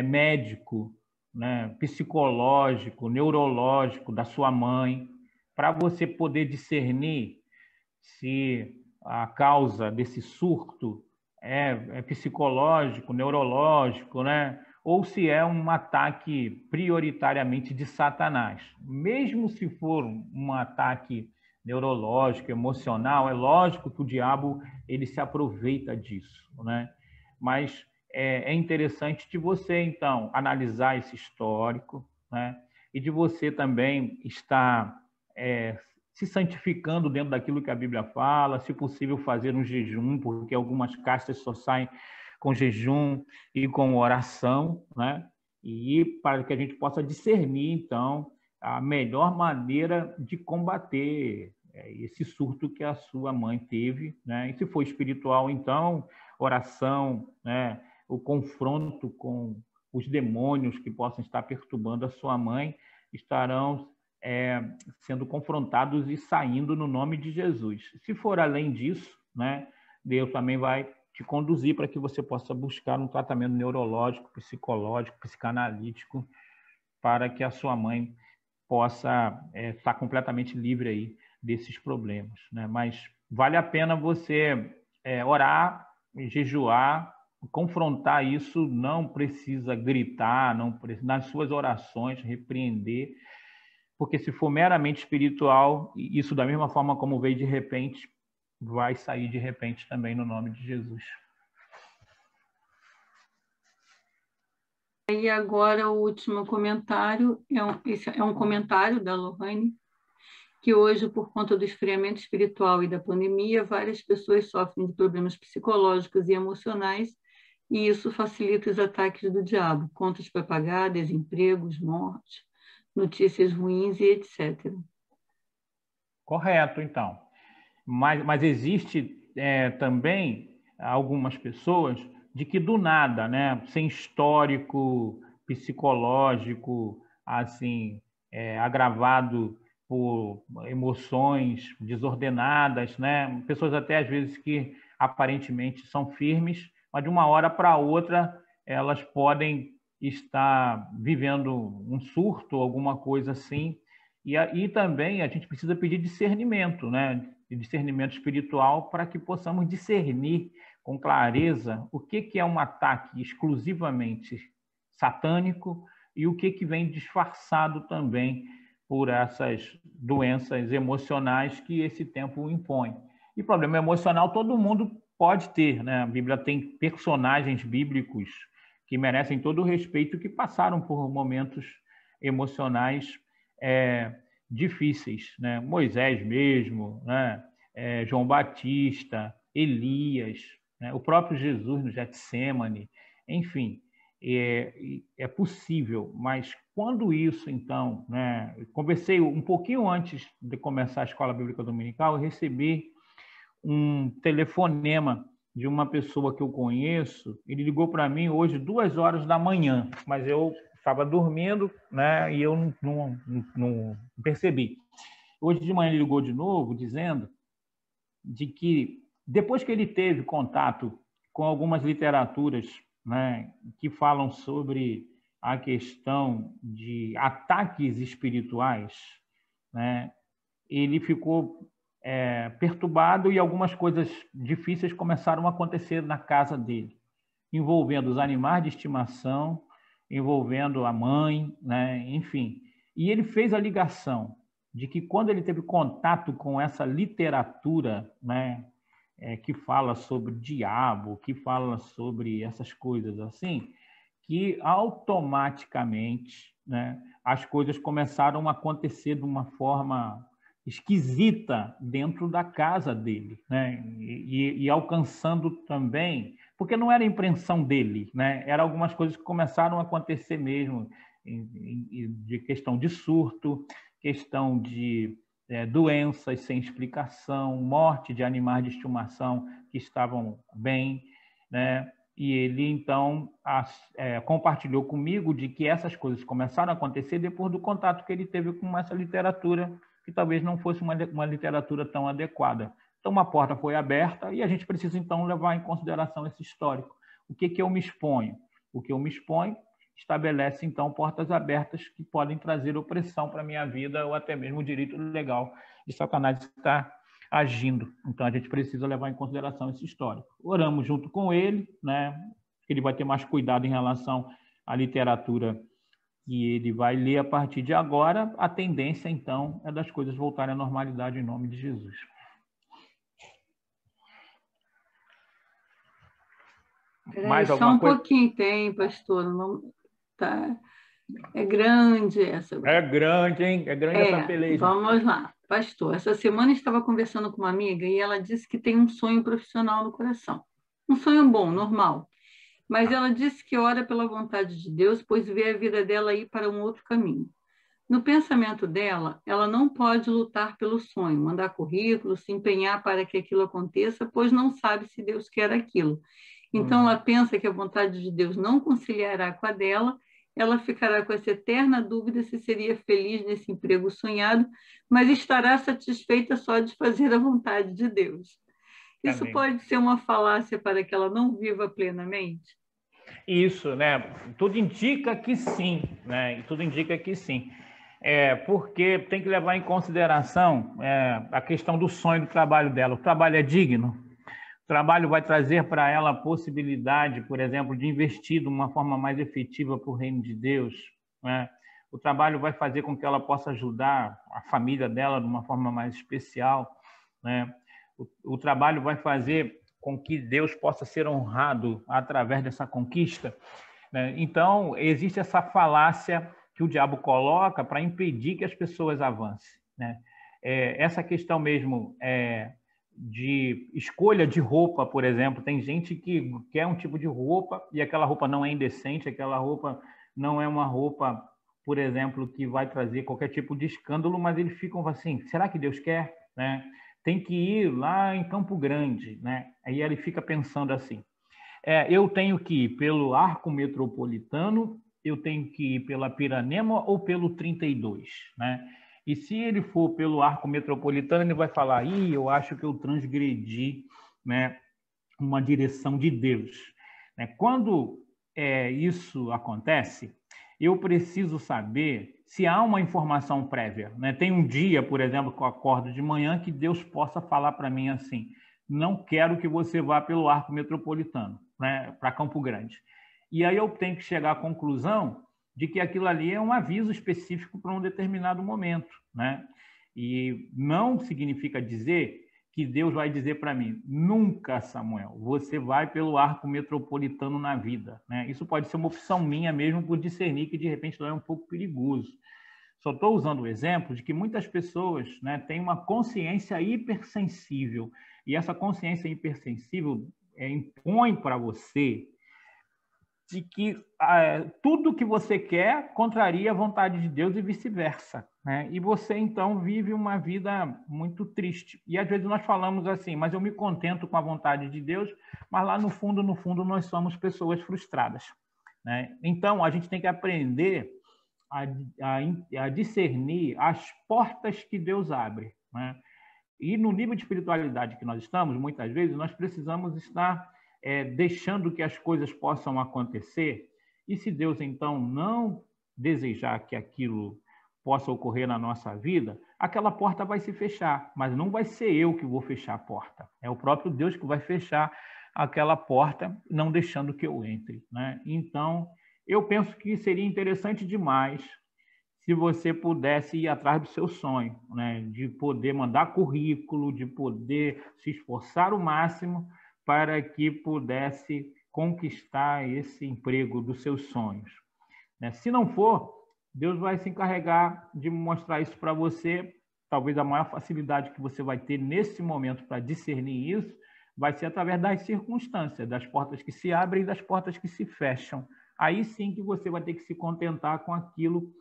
médico, né? Psicológico, neurológico da sua mãe, para você poder discernir se a causa desse surto é psicológico, neurológico, né? Ou se é um ataque prioritariamente de Satanás. Mesmo se for um ataque neurológico, emocional, é lógico que o diabo ele se aproveita disso, né? Mas é interessante de você, então, analisar esse histórico, né? E de você também estar se santificando dentro daquilo que a Bíblia fala, se possível fazer um jejum, porque algumas castas só saem com jejum e com oração, né? E para que a gente possa discernir, então, a melhor maneira de combater esse surto que a sua mãe teve, né? E se for espiritual, então, oração, né? O confronto com os demônios que possam estar perturbando a sua mãe estarão sendo confrontados e saindo no nome de Jesus. Se for além disso, né? Deus também vai te conduzir para que você possa buscar um tratamento neurológico, psicológico, psicanalítico, para que a sua mãe possa estar completamente livre aí desses problemas, né? Mas vale a pena você orar, jejuar, confrontar isso, não precisa gritar, não precisa, nas suas orações, repreender, porque se for meramente espiritual, isso da mesma forma como veio de repente, vai sair de repente também no nome de Jesus. E agora o último comentário, esse é um comentário da Lohane, que hoje, por conta do esfriamento espiritual e da pandemia, várias pessoas sofrem de problemas psicológicos e emocionais, e isso facilita os ataques do diabo, contas para pagar, desempregos, morte, notícias ruins e etc. Correto, então. Mas existe também algumas pessoas de que do nada, né, sem histórico psicológico, assim, agravado por emoções desordenadas, né, pessoas até às vezes que aparentemente são firmes, mas de uma hora para outra elas podem estar vivendo um surto, alguma coisa assim. E também a gente precisa pedir discernimento, né? Discernimento espiritual, para que possamos discernir com clareza o que é um ataque exclusivamente satânico e o que vem disfarçado também por essas doenças emocionais que esse tempo impõe. E problema emocional todo mundo pode ter, né? A Bíblia tem personagens bíblicos que merecem todo o respeito, que passaram por momentos emocionais difíceis, né? Moisés mesmo, né? João Batista, Elias, né? O próprio Jesus no Getsêmani, enfim, é possível, mas quando isso, então, né? Conversei um pouquinho antes de começar a Escola Bíblica Dominical, eu recebi um telefonema de uma pessoa que eu conheço. Ele ligou para mim hoje 2 horas da manhã, mas eu estava dormindo, né? E eu não percebi. Hoje de manhã ele ligou de novo, dizendo de que depois que ele teve contato com algumas literaturas, né, que falam sobre a questão de ataques espirituais, né, ele ficou perturbado e algumas coisas difíceis começaram a acontecer na casa dele, envolvendo os animais de estimação, envolvendo a mãe, né? Enfim. E ele fez a ligação de que quando ele teve contato com essa literatura, né, que fala sobre o diabo, que fala sobre essas coisas assim, que automaticamente, né, as coisas começaram a acontecer de uma forma esquisita dentro da casa dele, né? E alcançando também, porque não era impressão dele, né? Era algumas coisas que começaram a acontecer mesmo, de questão de surto, questão de doenças sem explicação, morte de animais de estimação que estavam bem, né? E ele, então, compartilhou comigo de que essas coisas começaram a acontecer depois do contato que ele teve com essa literatura, que talvez não fosse uma literatura tão adequada. Então, uma porta foi aberta e a gente precisa, então, levar em consideração esse histórico. O que eu me exponho? O que eu me exponho estabelece, então, portas abertas que podem trazer opressão para a minha vida ou até mesmo o direito legal de Satanás estar agindo. Então, a gente precisa levar em consideração esse histórico. Oramos junto com ele, né? Ele vai ter mais cuidado em relação à literatura que ele vai ler a partir de agora. A tendência, então, é das coisas voltarem à normalidade em nome de Jesus. Mais alguma coisa? Só um pouquinho tem, pastor. Não, tá. É grande essa. É grande, hein? É grande essa peleja. Vamos lá. Pastor, essa semana eu estava conversando com uma amiga e ela disse que tem um sonho profissional no coração. Um sonho bom, normal. Mas ela disse que ora pela vontade de Deus, pois vê a vida dela ir para um outro caminho. No pensamento dela, ela não pode lutar pelo sonho, mandar currículo, se empenhar para que aquilo aconteça, pois não sabe se Deus quer aquilo. Então, ela pensa que a vontade de Deus não conciliará com a dela, ela ficará com essa eterna dúvida se seria feliz nesse emprego sonhado, mas estará satisfeita só de fazer a vontade de Deus. Isso pode ser uma falácia para que ela não viva plenamente? Isso, né? Tudo indica que sim, né? Tudo indica que sim. Porque tem que levar em consideração a questão do sonho do trabalho dela. O trabalho é digno? O trabalho vai trazer para ela a possibilidade, por exemplo, de investir de uma forma mais efetiva para o reino de Deus, né? O trabalho vai fazer com que ela possa ajudar a família dela de uma forma mais especial, né? O trabalho vai fazer com que Deus possa ser honrado através dessa conquista, né? Então, existe essa falácia que o diabo coloca para impedir que as pessoas avancem, né? Essa questão mesmo de escolha de roupa, por exemplo, tem gente que quer um tipo de roupa e aquela roupa não é indecente, aquela roupa não é uma roupa, por exemplo, que vai trazer qualquer tipo de escândalo, mas eles ficam assim, será que Deus quer, né? Tem que ir lá em Campo Grande, né? Aí ele fica pensando assim, eu tenho que ir pelo Arco Metropolitano, eu tenho que ir pela Piranema ou pelo 32, né? E se ele for pelo Arco Metropolitano, ele vai falar, eu acho que eu transgredi, né, uma direção de Deus. né? Quando isso acontece, eu preciso saber se há uma informação prévia, né? Tem um dia, por exemplo, que eu acordo de manhã, que Deus possa falar para mim assim: não quero que você vá pelo arco metropolitano, né, para Campo Grande. E aí eu tenho que chegar à conclusão de que aquilo ali é um aviso específico para um determinado momento, né? E não significa dizer que Deus vai dizer para mim: nunca, Samuel, você vai pelo arco metropolitano na vida, né? Isso pode ser uma opção minha mesmo, por discernir que de repente não é um pouco perigoso. Só estou usando o exemplo de que muitas pessoas, né, têm uma consciência hipersensível, e essa consciência hipersensível impõe para você de que tudo que você quer contraria a vontade de Deus e vice-versa, né? E você, então, vive uma vida muito triste. E, às vezes, nós falamos assim: mas eu me contento com a vontade de Deus, mas lá no fundo, nós somos pessoas frustradas, né? Então, a gente tem que aprender a discernir as portas que Deus abre, né? E no nível de espiritualidade que nós estamos, muitas vezes, nós precisamos estar deixando que as coisas possam acontecer. E se Deus, então, não desejar que aquilo possa ocorrer na nossa vida, aquela porta vai se fechar, mas não vai ser eu que vou fechar a porta. É o próprio Deus que vai fechar aquela porta, não deixando que eu entre, né? Então, eu penso que seria interessante demais se você pudesse ir atrás do seu sonho, né? De poder mandar currículo, de poder se esforçar o máximo para que pudesse conquistar esse emprego dos seus sonhos, né? Se não for, Deus vai se encarregar de mostrar isso para você. Talvez a maior facilidade que você vai ter nesse momento para discernir isso vai ser através das circunstâncias, das portas que se abrem e das portas que se fecham. Aí sim que você vai ter que se contentar com aquilo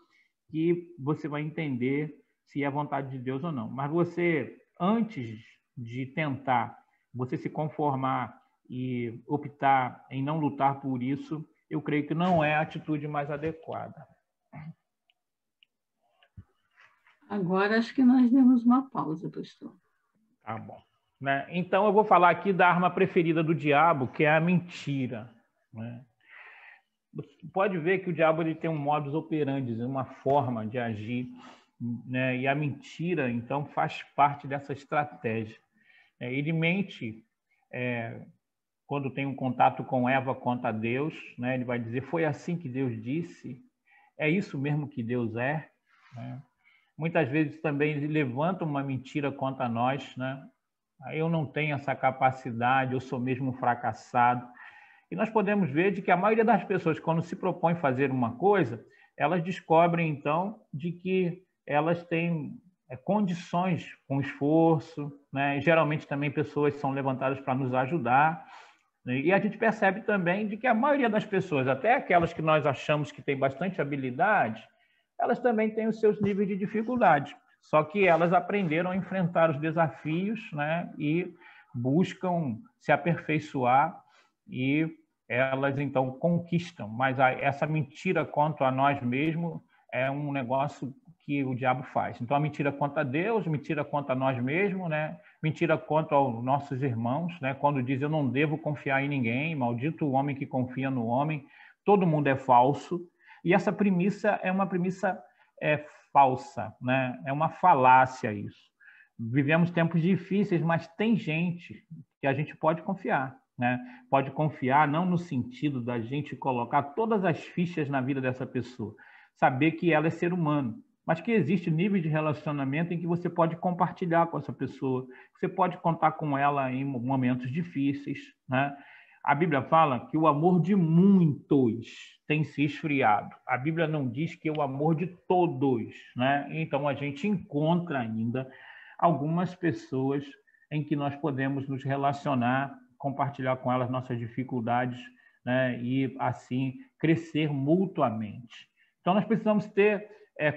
que você vai entender se é vontade de Deus ou não. Mas você, antes de tentar, você se conformar e optar em não lutar por isso, eu creio que não é a atitude mais adequada. Agora acho que nós demos uma pausa, pastor. Tá bom. Né? Então eu vou falar aqui da arma preferida do diabo, que é a mentira, né? Você pode ver que o diabo ele tem um modus operandi, uma forma de agir, né? E a mentira, então, faz parte dessa estratégia. Ele mente quando tem um contato com Eva contra Deus, né? Ele vai dizer: foi assim que Deus disse, é isso mesmo que Deus é, né? Muitas vezes também ele levanta uma mentira contra nós, né? Eu não tenho essa capacidade, eu sou mesmo um fracassado. E nós podemos ver de que a maioria das pessoas, quando se propõe fazer uma coisa, elas descobrem, então, de que elas têm condições com esforço, né? Geralmente também pessoas são levantadas para nos ajudar, né? E a gente percebe também de que a maioria das pessoas, até aquelas que nós achamos que têm bastante habilidade, elas também têm os seus níveis de dificuldade. Só que elas aprenderam a enfrentar os desafios, né? E buscam se aperfeiçoar e elas então conquistam. Mas essa mentira contra nós mesmos é um negócio que o diabo faz. Então a mentira contra Deus, mentira contra nós mesmos, né? Mentira contra os nossos irmãos, né? Quando diz: eu não devo confiar em ninguém, maldito o homem que confia no homem, todo mundo é falso. E essa premissa é uma premissa falsa, né? É uma falácia isso. Vivemos tempos difíceis, mas tem gente que a gente pode confiar, né? Pode confiar não no sentido da gente colocar todas as fichas na vida dessa pessoa, saber que ela é ser humano, mas que existe nível de relacionamento em que você pode compartilhar com essa pessoa, você pode contar com ela em momentos difíceis, né? A Bíblia fala que o amor de muitos tem se esfriado. A Bíblia não diz que é o amor de todos, né? Então a gente encontra ainda algumas pessoas em que nós podemos nos relacionar, compartilhar com elas nossas dificuldades, né? E assim crescer mutuamente. Então nós precisamos ter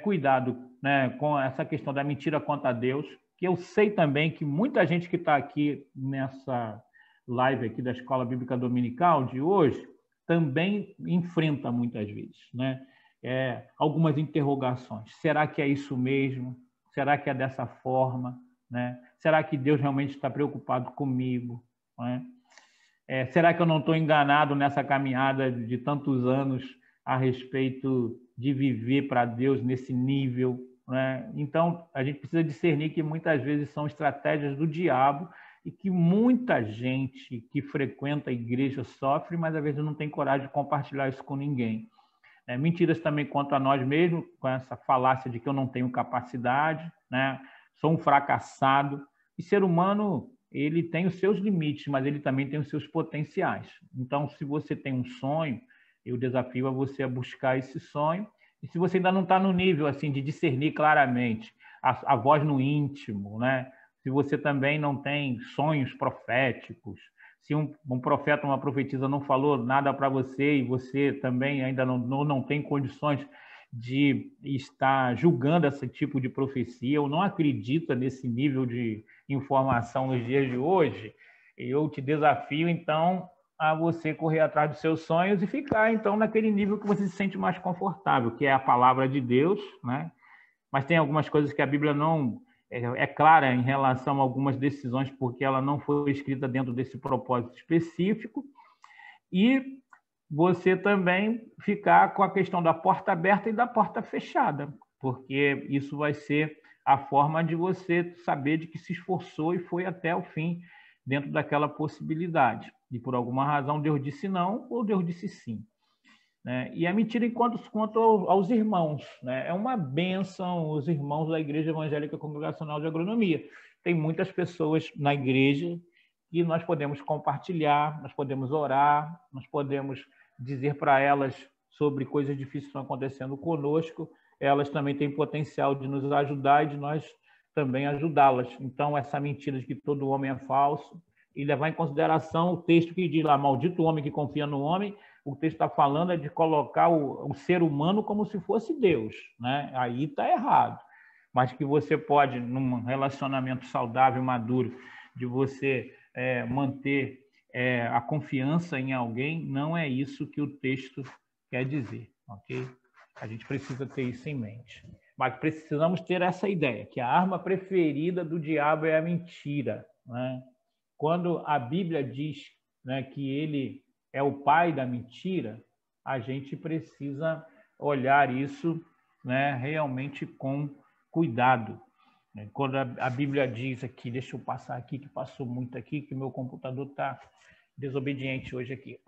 cuidado, né, com essa questão da mentira contra Deus, que eu sei também que muita gente que está aqui nessa live aqui da Escola Bíblica Dominical de hoje também enfrenta muitas vezes, né? Algumas interrogações. Será que é isso mesmo? Será que é dessa forma, né? Será que Deus realmente está preocupado comigo, né? Será que eu não estou enganado nessa caminhada de tantos anos a respeito de viver para Deus nesse nível, né? Então, a gente precisa discernir que muitas vezes são estratégias do diabo e que muita gente que frequenta a igreja sofre, mas às vezes não tem coragem de compartilhar isso com ninguém. Mentiras também quanto a nós mesmos, com essa falácia de que eu não tenho capacidade, né? Sou um fracassado. E ser humano, ele tem os seus limites, mas ele também tem os seus potenciais. Então, se você tem um sonho, eu desafio a você a buscar esse sonho. E se você ainda não está no nível assim de discernir claramente a voz no íntimo, né? Se você também não tem sonhos proféticos, se um profeta ou uma profetisa não falou nada para você e você também ainda não tem condições de estar julgando esse tipo de profecia ou não acredita nesse nível de informação nos dias de hoje, eu te desafio, então, a você correr atrás dos seus sonhos e ficar, então, naquele nível que você se sente mais confortável, que é a palavra de Deus, né? Mas tem algumas coisas que a Bíblia não é clara em relação a algumas decisões, porque ela não foi escrita dentro desse propósito específico. E você também ficar com a questão da porta aberta e da porta fechada, porque isso vai ser a forma de você saber de que se esforçou e foi até o fim dentro daquela possibilidade. E por alguma razão Deus disse não ou Deus disse sim. E a mentira quanto aos irmãos, né? É uma bênção os irmãos da Igreja Evangélica Congregacional de Agronomia. Tem muitas pessoas na igreja que nós podemos compartilhar, nós podemos orar, nós podemos dizer para elas sobre coisas difíceis que estão acontecendo conosco. Elas também têm potencial de nos ajudar e de nós também ajudá-las. Então, essa mentira de que todo homem é falso, e levar em consideração o texto que diz lá, maldito o homem que confia no homem, o texto está falando é de colocar o ser humano como se fosse Deus, né? Aí está errado. Mas que você pode, num relacionamento saudável, maduro, de você manter a confiança em alguém, não é isso que o texto quer dizer, ok? A gente precisa ter isso em mente. Mas precisamos ter essa ideia, que a arma preferida do diabo é a mentira, né? Quando a Bíblia diz, né, que ele é o pai da mentira, a gente precisa olhar isso, né, realmente com cuidado. Quando a Bíblia diz aqui, deixa eu passar aqui, que passou muito aqui, que meu computador está desobediente hoje aqui.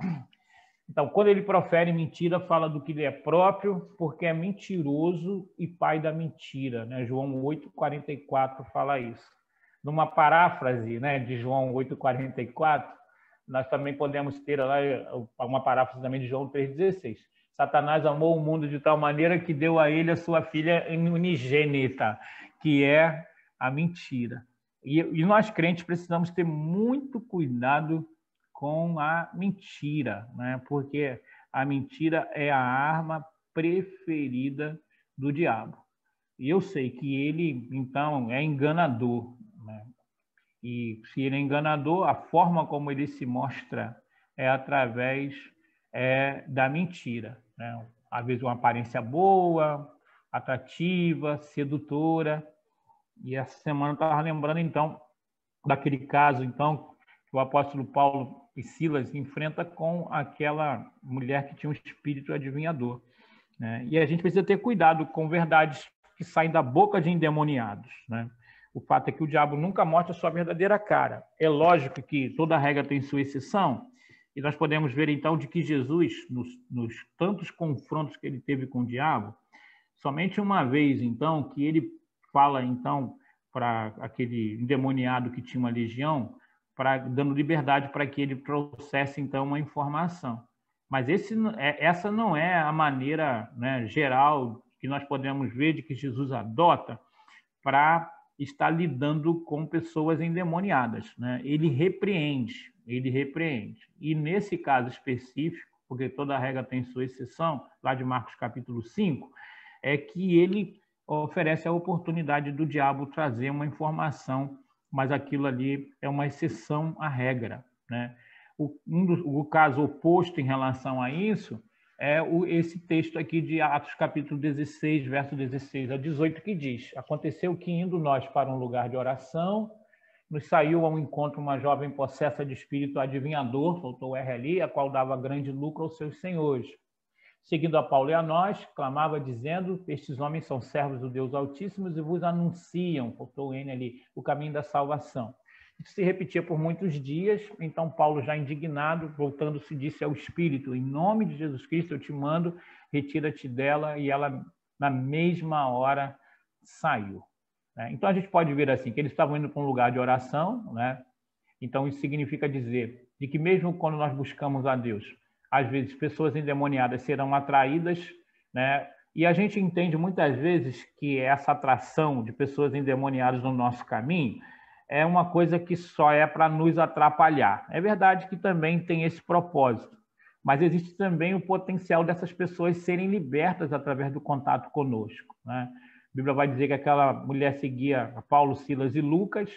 Então, quando ele profere mentira, fala do que ele é próprio, porque é mentiroso e pai da mentira, né? João 8,44 fala isso. Numa paráfrase, né, de João 8,44, nós também podemos ter lá uma paráfrase também de João 3,16. Satanás amou o mundo de tal maneira que deu a ele a sua filha unigênita, que é a mentira. E nós crentes precisamos ter muito cuidado com a mentira, né? Porque a mentira é a arma preferida do diabo. E eu sei que ele, então, é enganador, né? E se ele é enganador, a forma como ele se mostra é através da mentira, né? Às vezes uma aparência boa, atrativa, sedutora. E essa semana eu estava lembrando, então, daquele caso, então, que o apóstolo Paulo e Silas enfrenta com aquela mulher que tinha um espírito adivinhador, né? E a gente precisa ter cuidado com verdades que saem da boca de endemoniados, né? O fato é que o diabo nunca mostra a sua verdadeira cara. É lógico que toda regra tem sua exceção, e nós podemos ver, então, de que Jesus, nos tantos confrontos que ele teve com o diabo, somente uma vez, então, que ele fala, então, para aquele endemoniado que tinha uma legião, dando liberdade para que ele trouxesse, então, uma informação. Mas essa não é a maneira, né, geral que nós podemos ver de que Jesus adota para estar lidando com pessoas endemoniadas, né? Ele repreende. E nesse caso específico, porque toda regra tem sua exceção, lá de Marcos capítulo 5, é que ele oferece a oportunidade do diabo trazer uma informação, mas aquilo ali é uma exceção à regra, né? O caso oposto em relação a isso é esse texto aqui de Atos capítulo 16, verso 16 a 18, que diz: aconteceu que indo nós para um lugar de oração, nos saiu ao encontro uma jovem possessa de espírito adivinhador, faltou o R ali, a qual dava grande lucro aos seus senhores. Seguindo a Paulo e a nós, clamava dizendo: estes homens são servos do Deus Altíssimo e vos anunciam, faltou o N ali, o caminho da salvação. Isso se repetia por muitos dias, então Paulo, já indignado, voltando-se, disse ao Espírito: em nome de Jesus Cristo eu te mando, retira-te dela, e ela na mesma hora saiu. Então a gente pode ver assim, que eles estavam indo para um lugar de oração, né? Então isso significa dizer de que mesmo quando nós buscamos a Deus, às vezes pessoas endemoniadas serão atraídas, né? E a gente entende muitas vezes que essa atração de pessoas endemoniadas no nosso caminho é uma coisa que só é para nos atrapalhar. É verdade que também tem esse propósito, mas existe também o potencial dessas pessoas serem libertas através do contato conosco, né? A Bíblia vai dizer que aquela mulher seguia Paulo, Silas e Lucas,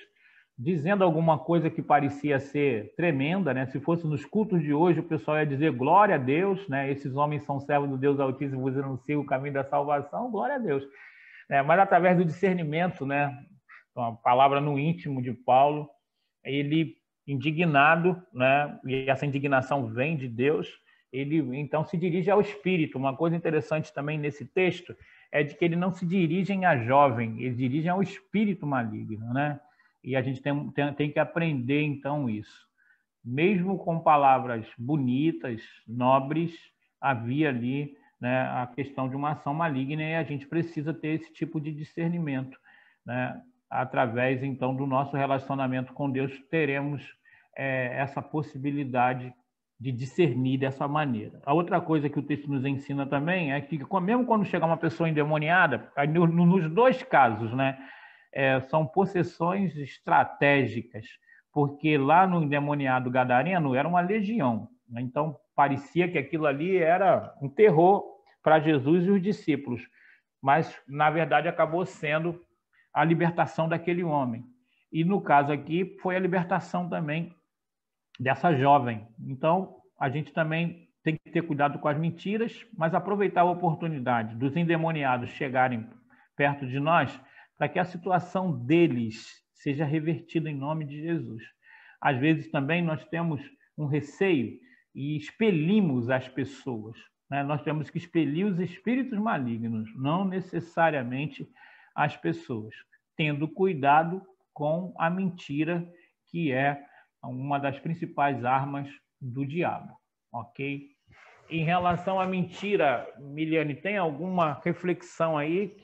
dizendo alguma coisa que parecia ser tremenda, né? Se fosse nos cultos de hoje, o pessoal ia dizer glória a Deus, né? Esses homens são servos do Deus Altíssimo, vos anunciam o caminho da salvação, glória a Deus. Mas através do discernimento, né? Então, a palavra no íntimo de Paulo, ele indignado, né? E essa indignação vem de Deus, ele então se dirige ao Espírito. Uma coisa interessante também nesse texto é de que ele não se dirigem a jovem, ele dirige ao espírito maligno, né? E a gente tem que aprender, então, isso. Mesmo com palavras bonitas, nobres, havia ali, né, a questão de uma ação maligna, e a gente precisa ter esse tipo de discernimento, né? Através, então, do nosso relacionamento com Deus, teremos essa possibilidade de discernir dessa maneira. A outra coisa que o texto nos ensina também é que, mesmo quando chega uma pessoa endemoniada, nos dois casos, né, são possessões estratégicas, porque lá no endemoniado gadareno era uma legião, né? Então parecia que aquilo ali era um terror para Jesus e os discípulos, mas na verdade acabou sendo a libertação daquele homem. E no caso aqui foi a libertação também dessa jovem. Então, a gente também tem que ter cuidado com as mentiras, mas aproveitar a oportunidade dos endemoniados chegarem perto de nós, para que a situação deles seja revertida em nome de Jesus. Às vezes também nós temos um receio e expelimos as pessoas, né? Nós temos que expelir os espíritos malignos, não necessariamente as pessoas, tendo cuidado com a mentira, que é uma das principais armas do diabo, ok? Em relação à mentira, Miliane, tem alguma reflexão aí?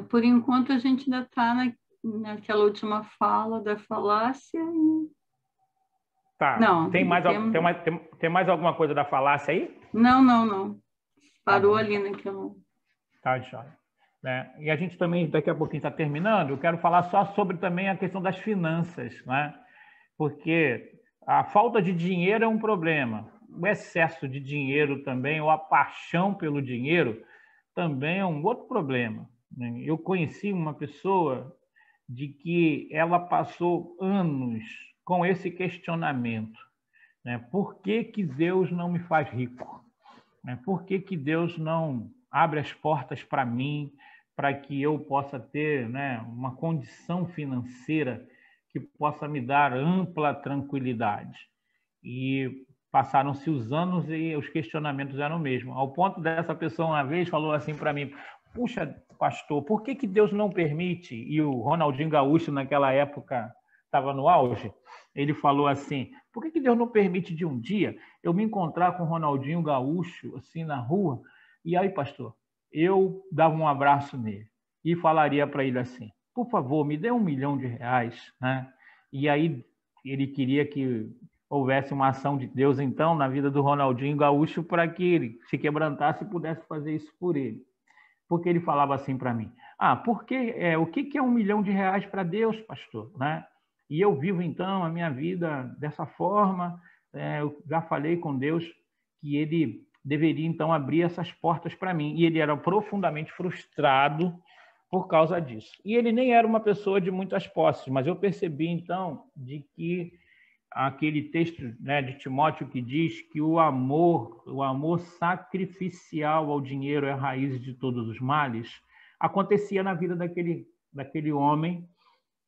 Por enquanto, a gente ainda está naquela última fala da falácia. Tá. Não, tem mais alguma coisa da falácia aí? Não. Parou ali naquela... Tá, joia. E a gente também, daqui a pouquinho está terminando, eu quero falar só sobre também a questão das finanças, né? Porque a falta de dinheiro é um problema, o excesso de dinheiro também, ou a paixão pelo dinheiro, também é um outro problema. Eu conheci uma pessoa de que ela passou anos com esse questionamento, né? Por que que Deus não me faz rico? Por que que Deus não abre as portas para mim, para que eu possa ter, né, uma condição financeira que possa me dar ampla tranquilidade? E passaram-se os anos e os questionamentos eram o mesmo. Ao ponto dessa pessoa uma vez falou assim para mim: puxa, pastor, por que que Deus não permite? E o Ronaldinho Gaúcho naquela época estava no auge. Ele falou assim: por que que Deus não permite de um dia eu me encontrar com o Ronaldinho Gaúcho assim na rua? E aí, pastor, eu dava um abraço nele e falaria para ele assim: por favor, me dê R$1 milhão, né? E aí ele queria que houvesse uma ação de Deus, então, na vida do Ronaldinho Gaúcho, para que ele se quebrantasse e pudesse fazer isso por ele. Porque ele falava assim para mim: o que é R$1 milhão para Deus, pastor? Né? E eu vivo, então, a minha vida dessa forma. Eu já falei com Deus que ele deveria, então, abrir essas portas para mim. E ele era profundamente frustrado por causa disso. E ele nem era uma pessoa de muitas posses, mas eu percebi, então, de que aquele texto, né, de Timóteo que diz que o amor sacrificial ao dinheiro é a raiz de todos os males, acontecia na vida daquele homem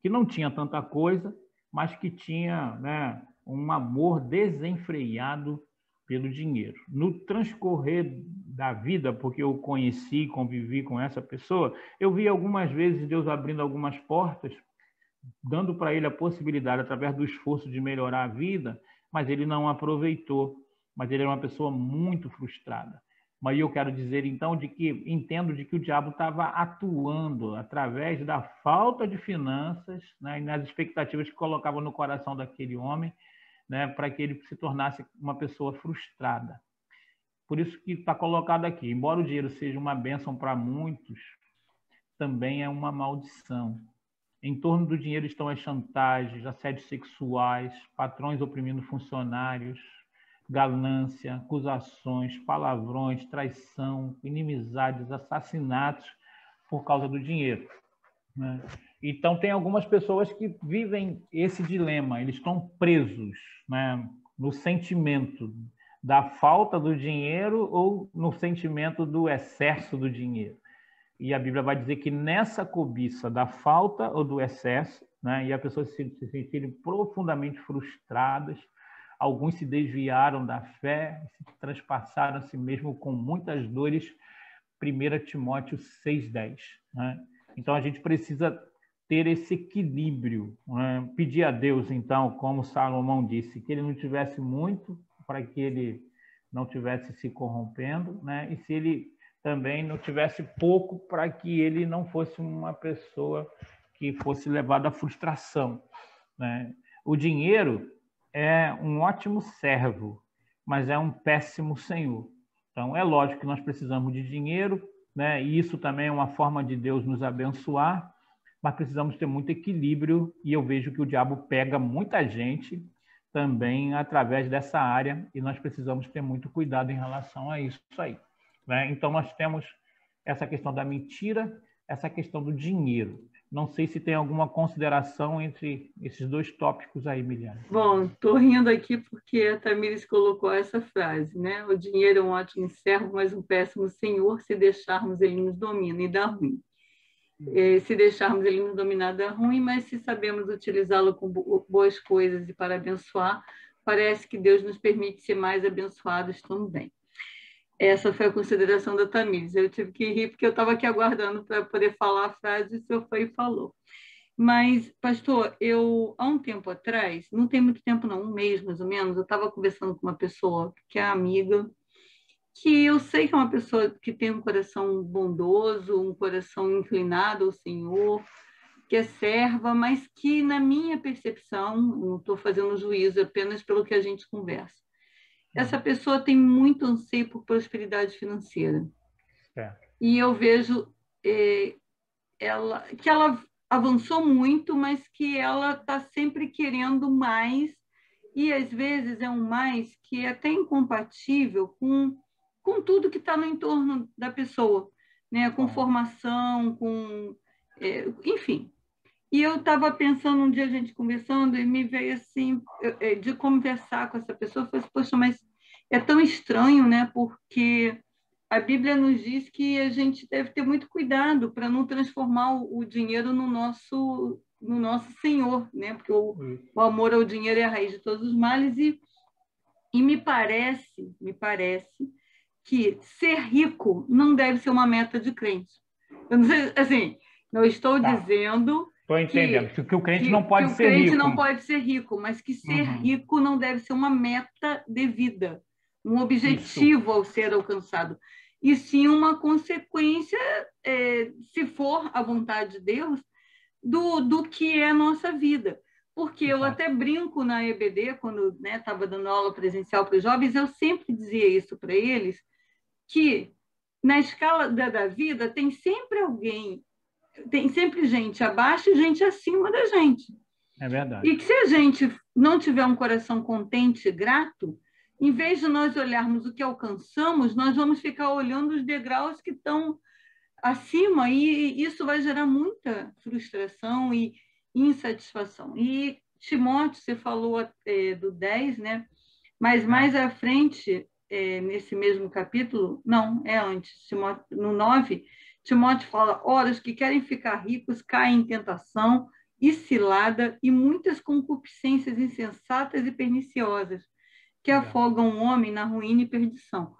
que não tinha tanta coisa, mas que tinha, né, um amor desenfreado pelo dinheiro. No transcorrer da vida, porque eu conheci, convivi com essa pessoa, eu vi algumas vezes Deus abrindo algumas portas, dando para ele a possibilidade, através do esforço, de melhorar a vida, mas ele não aproveitou. Mas ele era uma pessoa muito frustrada. Mas eu quero dizer, então, entendo de que o diabo estava atuando através da falta de finanças, né, e nas expectativas que colocava no coração daquele homem, né, para que ele se tornasse uma pessoa frustrada. Por isso que está colocado aqui, embora o dinheiro seja uma bênção para muitos, também é uma maldição. Em torno do dinheiro estão as chantagens, assédios sexuais, patrões oprimindo funcionários, ganância, acusações, palavrões, traição, inimizades, assassinatos por causa do dinheiro, né? Então, tem algumas pessoas que vivem esse dilema, eles estão presos, né, no sentimento da falta do dinheiro ou no sentimento do excesso do dinheiro. E a Bíblia vai dizer que nessa cobiça da falta ou do excesso, né, e as pessoas se sentirem profundamente frustradas, alguns se desviaram da fé, se transpassaram a si mesmo com muitas dores, 1 Timóteo 6,10. Né? Então, a gente precisa ter esse equilíbrio, né? Pedir a Deus, então, como Salomão disse, que ele não tivesse muito, para que ele não tivesse se corrompendo, né? E se ele também não tivesse pouco, para que ele não fosse uma pessoa que fosse levada à frustração, né? O dinheiro é um ótimo servo, mas é um péssimo senhor. Então, é lógico que nós precisamos de dinheiro, né? E isso também é uma forma de Deus nos abençoar, mas precisamos ter muito equilíbrio, e eu vejo que o diabo pega muita gente também através dessa área, e nós precisamos ter muito cuidado em relação a isso aí, né? Então, nós temos essa questão da mentira, essa questão do dinheiro. Não sei se tem alguma consideração entre esses dois tópicos aí, Miliane. Bom, estou rindo aqui porque a Tamires colocou essa frase, né? O dinheiro é um ótimo servo, mas um péssimo senhor. Se deixarmos, ele nos domina e dá ruim. Se deixarmos ele nos dominar, dá ruim, mas se sabemos utilizá-lo com boas coisas e para abençoar, parece que Deus nos permite ser mais abençoados também. Essa foi a consideração da Tamires. Eu tive que rir porque eu estava aqui aguardando para poder falar a frase e o senhor foi e falou. Mas, pastor, há um tempo atrás, não tem muito tempo não, um mês mais ou menos, eu estava conversando com uma pessoa que é amiga, que eu sei que é uma pessoa que tem um coração bondoso, um coração inclinado ao Senhor, que é serva, mas que, na minha percepção, não estou fazendo juízo apenas pelo que a gente conversa, essa pessoa tem muito anseio por prosperidade financeira. E eu vejo que ela avançou muito, mas que ela está sempre querendo mais, e às vezes é um mais que é até incompatível com tudo que está no entorno da pessoa, né? Com formação, enfim. E eu estava pensando, um dia a gente conversando, e me veio assim, de conversar com essa pessoa, eu falei assim, poxa, mas é tão estranho, né? Porque a Bíblia nos diz que a gente deve ter muito cuidado para não transformar o dinheiro no nosso Senhor, né? Porque o amor ao dinheiro é a raiz de todos os males, e me parece que ser rico não deve ser uma meta de crente. Eu não sei, assim, não estou dizendo Estou entendendo que o crente não pode ser rico. Que o crente não pode ser rico, mas que ser rico não deve ser uma meta de vida, um objetivo ao ser alcançado, e sim uma consequência, se for a vontade de Deus, do que é a nossa vida. Porque eu até brinco na EBD, quando estava dando aula presencial para os jovens, eu sempre dizia isso para eles, que na escala da vida tem sempre alguém, tem sempre gente abaixo e gente acima da gente. É verdade. E que se a gente não tiver um coração contente e grato, em vez de nós olharmos o que alcançamos, nós vamos ficar olhando os degraus que estão acima, e isso vai gerar muita frustração e insatisfação. E Timóteo, você falou do 10, né? Mas mais à frente, nesse mesmo capítulo, não, é antes, no 9, Timóteo fala, ora, os que querem ficar ricos caem em tentação e cilada e muitas concupiscências insensatas e perniciosas, que afogam o homem na ruína e perdição.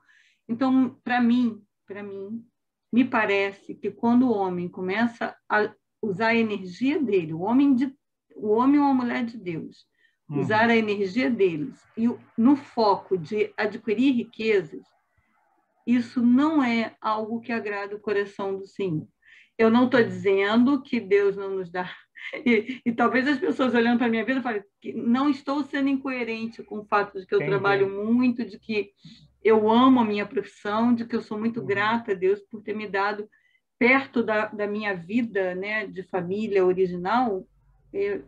Então, para mim, me parece que quando o homem começa a usar a energia dele, o homem ou a mulher de Deus, usar a energia deles e no foco de adquirir riquezas, isso não é algo que agrada o coração do Senhor. Eu não estou dizendo que Deus não nos dá. E talvez as pessoas olhando para a minha vida falem que não estou sendo incoerente com o fato de que eu trabalho muito, de que eu amo a minha profissão, de que eu sou muito grata a Deus por ter me dado perto da minha vida, né, de família original,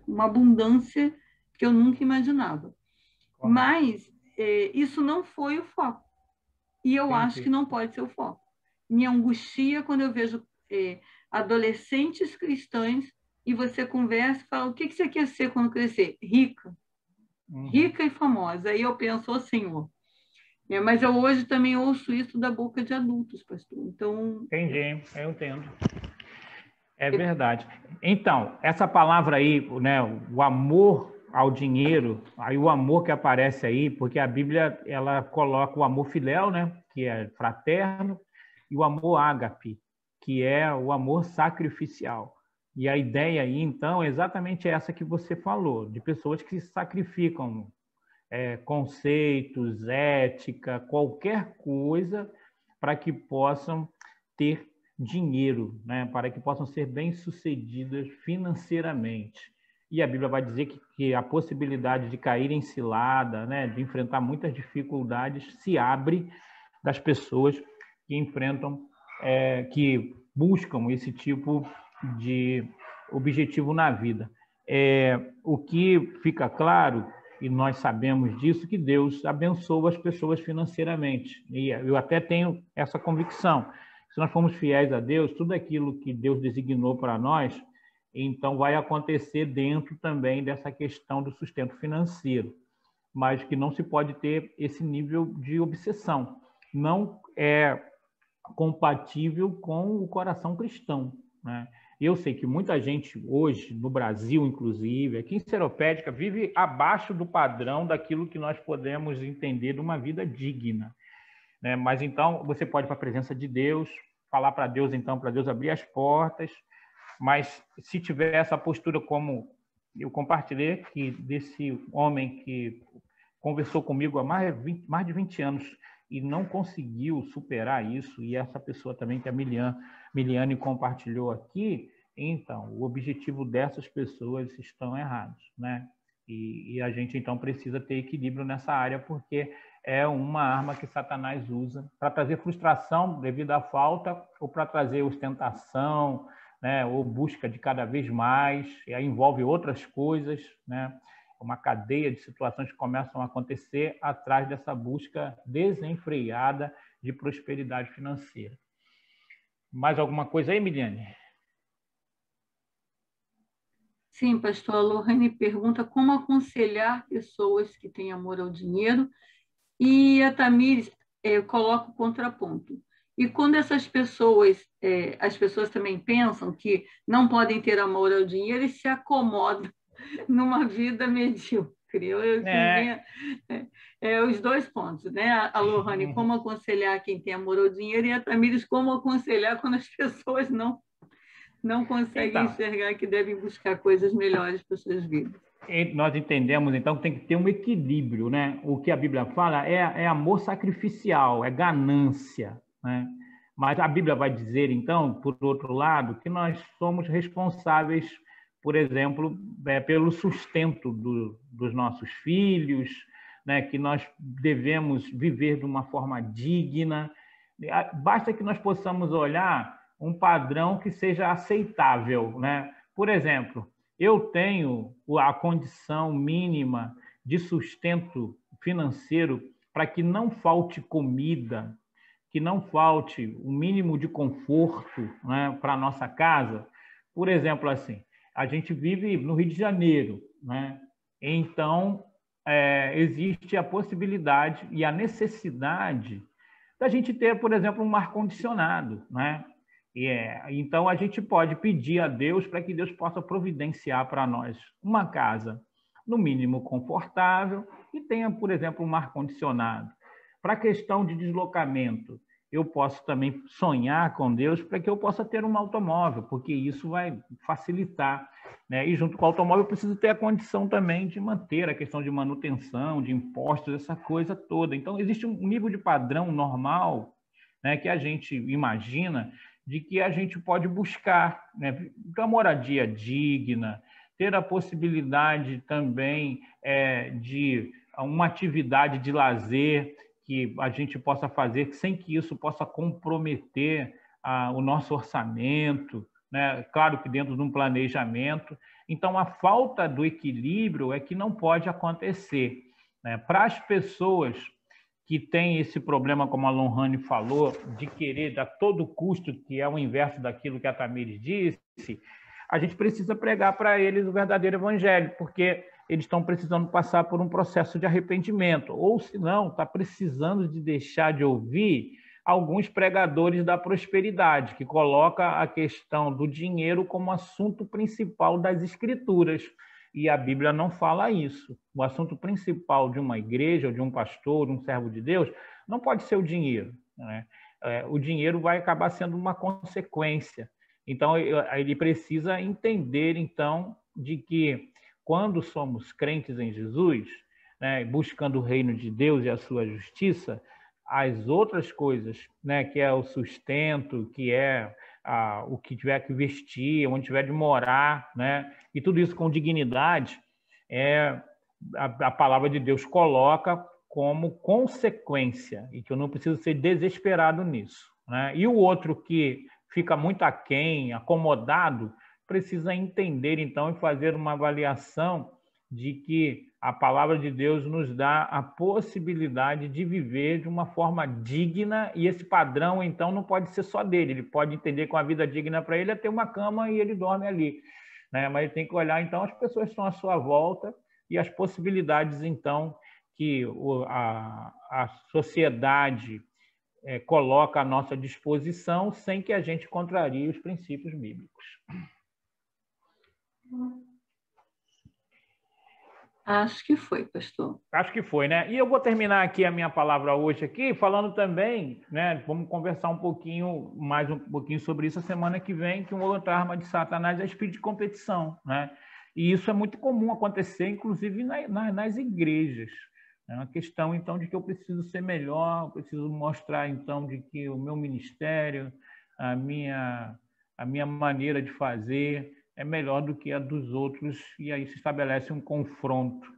uma abundância que eu nunca imaginava. Mas isso não foi o foco. E eu acho que não pode ser o foco. Me angustia quando eu vejo adolescentes cristãs e você conversa e fala, o que você quer ser quando crescer? Rica. Rica e famosa. Aí eu penso, Senhor. Mas eu hoje também ouço isso da boca de adultos, pastor. Então... Entendi, eu entendo. É verdade. Então, essa palavra aí, né, o amor ao dinheiro, aí o amor que aparece aí, porque a Bíblia ela coloca o amor filéu, né, que é fraterno, e o amor ágape, que é o amor sacrificial. E a ideia aí, então, é exatamente essa que você falou, de pessoas que se sacrificam, conceitos, ética, qualquer coisa, para que possam ter dinheiro, né, para que possam ser bem-sucedidas financeiramente. E a Bíblia vai dizer que a possibilidade de cair em cilada, né, de enfrentar muitas dificuldades, se abre das pessoas que enfrentam, que buscam esse tipo de objetivo na vida. O que fica claro, e nós sabemos disso, que Deus abençoa as pessoas financeiramente. E eu até tenho essa convicção. Se nós formos fiéis a Deus, tudo aquilo que Deus designou para nós, então vai acontecer dentro também dessa questão do sustento financeiro, mas que não se pode ter esse nível de obsessão. Não é compatível com o coração cristão, né? Eu sei que muita gente hoje, no Brasil inclusive, aqui em Seropédica, vive abaixo do padrão daquilo que nós podemos entender de uma vida digna, né? Mas então você pode ir para a presença de Deus, falar para Deus, então, para Deus abrir as portas, mas se tiver essa postura como eu compartilhei aqui, desse homem que conversou comigo há mais de 20 anos e não conseguiu superar isso, e essa pessoa também, que a Miliane compartilhou aqui, então, o objetivo dessas pessoas estão errados, né? E a gente, então, precisa ter equilíbrio nessa área, porque é uma arma que Satanás usa para trazer frustração devido à falta ou para trazer ostentação, né, ou busca de cada vez mais, e aí envolve outras coisas, né? Uma cadeia de situações que começam a acontecer atrás dessa busca desenfreada de prosperidade financeira. Mais alguma coisa aí, Miliane? Sim, pastor. A Lohane pergunta como aconselhar pessoas que têm amor ao dinheiro, e a Tamires coloca o contraponto. E quando essas pessoas, as pessoas também pensam que não podem ter amor ao dinheiro e se acomodam numa vida medíocre. Os dois pontos, né? A Lohane, como aconselhar quem tem amor ao dinheiro, e a Tamires, como aconselhar quando as pessoas não conseguem enxergar que devem buscar coisas melhores para suas vidas. Nós entendemos, então, que tem que ter um equilíbrio, né? O que a Bíblia fala é amor sacrificial, é ganância, né? Mas a Bíblia vai dizer, então, por outro lado, que nós somos responsáveis, por exemplo, pelo sustento dos nossos filhos, né? Que nós devemos viver de uma forma digna. Basta que nós possamos olhar um padrão que seja aceitável, né? Por exemplo, eu tenho a condição mínima de sustento financeiro para que não falte comida, que não falte o mínimo de conforto, né, para a nossa casa. Por exemplo, assim, a gente vive no Rio de Janeiro, né? Então, existe a possibilidade e a necessidade da gente ter, por exemplo, um ar-condicionado, né? Então, a gente pode pedir a Deus para que Deus possa providenciar para nós uma casa, no mínimo, confortável e tenha, por exemplo, um ar-condicionado. Para a questão de deslocamento, eu posso também sonhar com Deus para que eu possa ter um automóvel, porque isso vai facilitar, né? E junto com o automóvel eu preciso ter a condição também de manter a questão de manutenção, de impostos, essa coisa toda. Então, existe um nível de padrão normal, né, que a gente imagina de que a gente pode buscar, né, uma moradia digna, ter a possibilidade também de uma atividade de lazer que a gente possa fazer sem que isso possa comprometer o nosso orçamento, né? Claro que dentro de um planejamento. Então, a falta do equilíbrio é que não pode acontecer, né? Para as pessoas que têm esse problema, como a Lohane falou, de querer a todo custo, que é o inverso daquilo que a Tamires disse, a gente precisa pregar para eles o verdadeiro evangelho, porque eles estão precisando passar por um processo de arrependimento, ou se não, está precisando de deixar de ouvir alguns pregadores da prosperidade, que coloca a questão do dinheiro como assunto principal das Escrituras. E a Bíblia não fala isso. O assunto principal de uma igreja, ou de um pastor, de um servo de Deus, não pode ser o dinheiro, né? O dinheiro vai acabar sendo uma consequência. Então, ele precisa entender, então, de que quando somos crentes em Jesus, né, buscando o reino de Deus e a sua justiça, as outras coisas, né, que é o sustento, que é o que tiver que vestir, onde tiver de morar, né, e tudo isso com dignidade, a palavra de Deus coloca como consequência, e que eu não preciso ser desesperado nisso, né? E o outro que fica muito aquém, acomodado, precisa entender, então, e fazer uma avaliação de que a palavra de Deus nos dá a possibilidade de viver de uma forma digna, e esse padrão, então, não pode ser só dele. Ele pode entender que uma vida digna para ele é ter uma cama e ele dorme ali, né? Mas ele tem que olhar, então, as pessoas que estão à sua volta e as possibilidades, então, que a sociedade coloca à nossa disposição sem que a gente contrarie os princípios bíblicos. Acho que foi, pastor. Acho que foi, né? E eu vou terminar aqui a minha palavra hoje aqui, falando também, né? Vamos conversar um pouquinho sobre isso a semana que vem, que uma outra arma de Satanás é o espírito de competição, né? E isso é muito comum acontecer, inclusive nas igrejas. É uma questão, então, de que eu preciso ser melhor, eu preciso mostrar, então, de que o meu ministério, a minha maneira de fazer é melhor do que a dos outros, e aí se estabelece um confronto.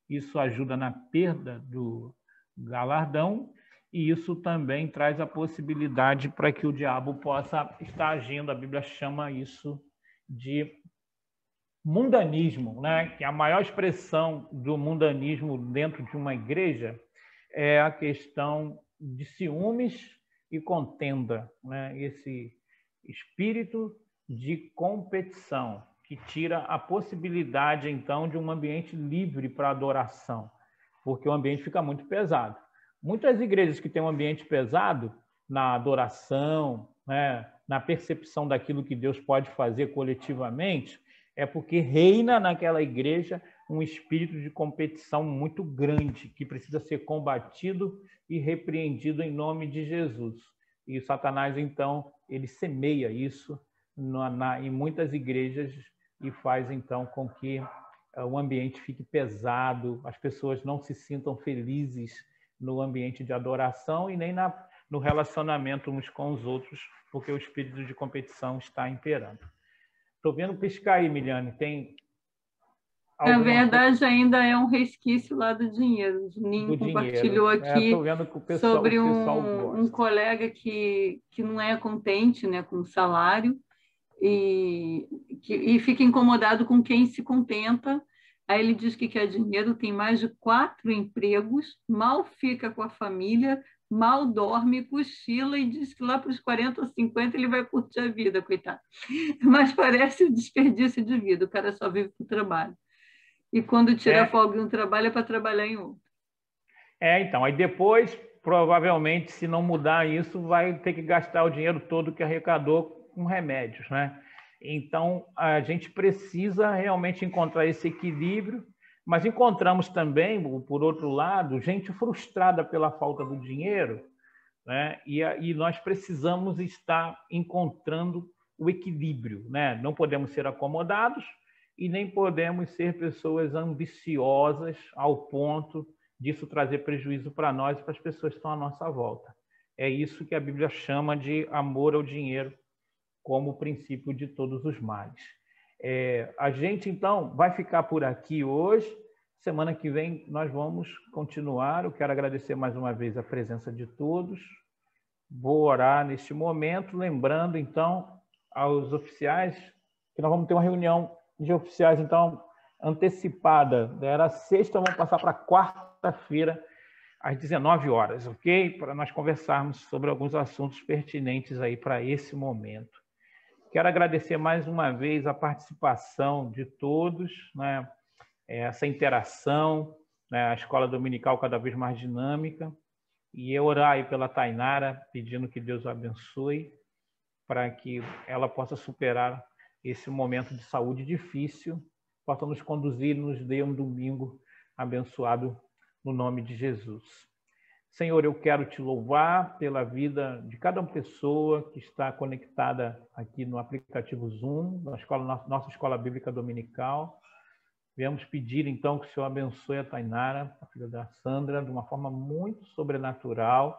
Isso ajuda na perda do galardão, e isso também traz a possibilidade para que o diabo possa estar agindo. A Bíblia chama isso de mundanismo, né? Que a maior expressão do mundanismo dentro de uma igreja é a questão de ciúmes e contenda, né? Esse espírito de competição que tira a possibilidade, então, de um ambiente livre para adoração, porque o ambiente fica muito pesado. Muitas igrejas que têm um ambiente pesado na adoração, né? Na percepção daquilo que Deus pode fazer coletivamente, é porque reina naquela igreja um espírito de competição muito grande, que precisa ser combatido e repreendido em nome de Jesus. E Satanás, então, ele semeia isso em muitas igrejas e faz, então, com que o ambiente fique pesado, as pessoas não se sintam felizes no ambiente de adoração e nem no relacionamento uns com os outros, porque o espírito de competição está imperando. Estou vendo piscar aí, Miliane. Tem na verdade, ainda é um resquício lá do dinheiro. O Juninho compartilhou aqui sobre um colega que não é contente, né, com o salário e fica incomodado com quem se contenta. Aí ele diz que quer dinheiro, tem mais de 4 empregos, mal fica com a família, mal dorme, cochila e diz que lá para os 40 ou 50 ele vai curtir a vida, coitado. Mas parece um desperdício de vida, o cara só vive para o trabalho. E quando tira folga em um trabalho é para trabalhar em outro. Então, aí depois provavelmente, se não mudar isso, vai ter que gastar o dinheiro todo que arrecadou com remédios, né? Então, a gente precisa realmente encontrar esse equilíbrio, mas encontramos também, por outro lado, gente frustrada pela falta do dinheiro, né? E nós precisamos estar encontrando o equilíbrio, né? Não podemos ser acomodados e nem podemos ser pessoas ambiciosas ao ponto disso trazer prejuízo para nós e para as pessoas que estão à nossa volta. É isso que a Bíblia chama de amor ao dinheiro como o princípio de todos os males. A gente, então, vai ficar por aqui hoje. Semana que vem nós vamos continuar. Eu quero agradecer mais uma vez a presença de todos. Vou orar neste momento, lembrando, então, aos oficiais que nós vamos ter uma reunião de oficiais, então, antecipada. Era sexta, vamos passar para quarta-feira, às 19 horas, ok? Para nós conversarmos sobre alguns assuntos pertinentes aí para esse momento. Quero agradecer mais uma vez a participação de todos, né? Essa interação, né? A escola dominical cada vez mais dinâmica. E eu orar aí pela Tainara, pedindo que Deus a abençoe, para que ela possa superar esse momento de saúde difícil, possa nos conduzir, nos dê um domingo abençoado no nome de Jesus. Senhor, eu quero te louvar pela vida de cada pessoa que está conectada aqui no aplicativo Zoom, nossa Escola Bíblica Dominical. Viemos pedir, então, que o Senhor abençoe a Tainara, a filha da Sandra, de uma forma muito sobrenatural,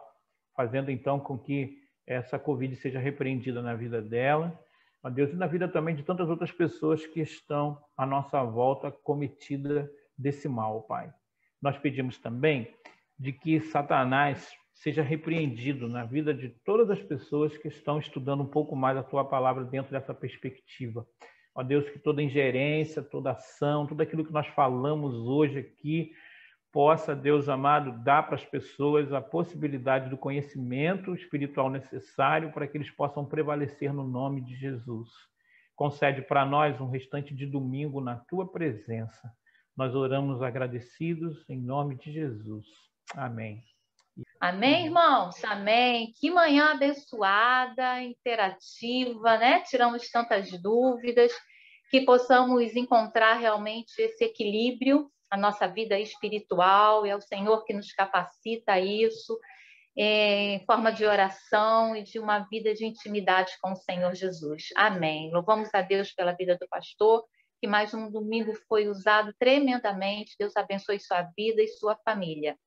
fazendo, então, com que essa Covid seja repreendida na vida dela, ó Deus, e na vida também de tantas outras pessoas que estão à nossa volta cometidas desse mal, Pai. Nós pedimos também de que Satanás seja repreendido na vida de todas as pessoas que estão estudando um pouco mais a Tua palavra dentro dessa perspectiva. Ó Deus, que toda ingerência, toda ação, tudo aquilo que nós falamos hoje aqui, possa, Deus amado, dar para as pessoas a possibilidade do conhecimento espiritual necessário para que eles possam prevalecer no nome de Jesus. Concede para nós um restante de domingo na Tua presença. Nós oramos agradecidos em nome de Jesus. Amém. Amém, irmãos? Amém. Que manhã abençoada, interativa, né? Tiramos tantas dúvidas, que possamos encontrar realmente esse equilíbrio, a nossa vida espiritual, é o Senhor que nos capacita a isso, em forma de oração e de uma vida de intimidade com o Senhor Jesus. Amém. Louvamos a Deus pela vida do pastor, que mais um domingo foi usado tremendamente. Deus abençoe sua vida e sua família.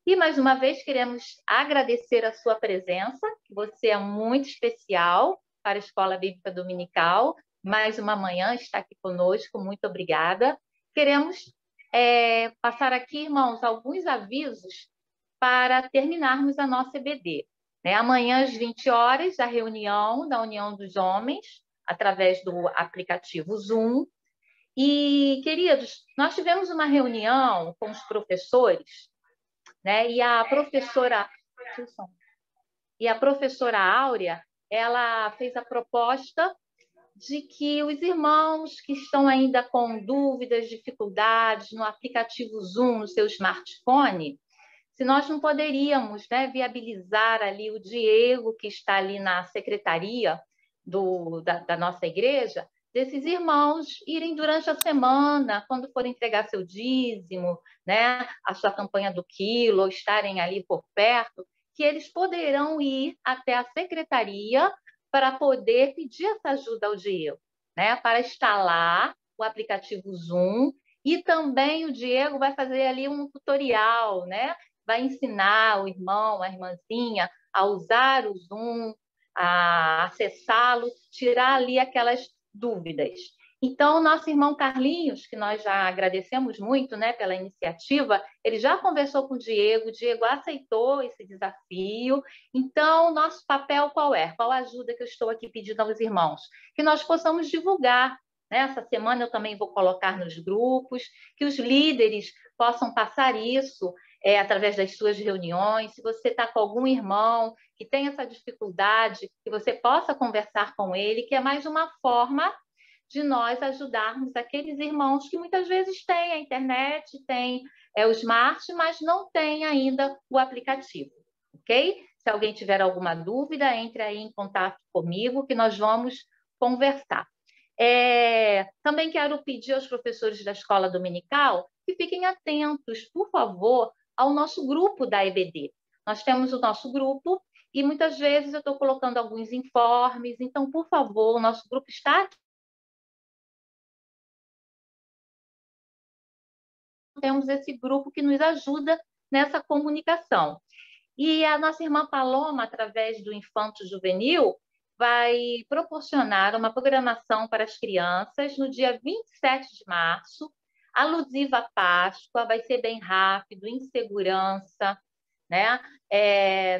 E, mais uma vez, queremos agradecer a sua presença, que você é muito especial para a Escola Bíblica Dominical. Mais uma manhã está aqui conosco, muito obrigada. Queremos passar aqui, irmãos, alguns avisos para terminarmos a nossa EBD. Amanhã, às 20 horas, a reunião da União dos Homens, através do aplicativo Zoom. E, queridos, nós tivemos uma reunião com os professores, né? E a professora Áurea, ela fez a proposta de que os irmãos que estão ainda com dúvidas, dificuldades no aplicativo Zoom, no seu smartphone, se nós não poderíamos, né, viabilizar ali o Diego, que está ali na secretaria da nossa igreja, desses irmãos irem durante a semana, quando forem entregar seu dízimo, né, a sua campanha do quilo, ou estarem ali por perto, que eles poderão ir até a secretaria para poder pedir essa ajuda ao Diego, né, para instalar o aplicativo Zoom, e também o Diego vai fazer ali um tutorial, né, vai ensinar o irmão, a irmãzinha a usar o Zoom, a acessá-lo, tirar ali aquelas dúvidas. Então, o nosso irmão Carlinhos, que nós já agradecemos muito, né, pela iniciativa, ele já conversou com o Diego aceitou esse desafio. Então, nosso papel qual é? Qual a ajuda que eu estou aqui pedindo aos irmãos? Que nós possamos divulgar. Essa semana eu também vou colocar nos grupos, que os líderes possam passar isso através das suas reuniões. Se você está com algum irmão que tem essa dificuldade, que você possa conversar com ele, que é mais uma forma de nós ajudarmos aqueles irmãos que muitas vezes têm a internet, têm o smart, mas não têm ainda o aplicativo. ok? Se alguém tiver alguma dúvida, entre aí em contato comigo que nós vamos conversar. Também quero pedir aos professores da escola dominical que fiquem atentos, por favor, ao nosso grupo da EBD. Nós temos o nosso grupo e muitas vezes eu estou colocando alguns informes, então, por favor, o nosso grupo está aqui. Temos esse grupo que nos ajuda nessa comunicação. E a nossa irmã Paloma, através do Infanto Juvenil, vai proporcionar uma programação para as crianças no dia 27 de março, alusiva à Páscoa, vai ser bem rápido, em segurança, né?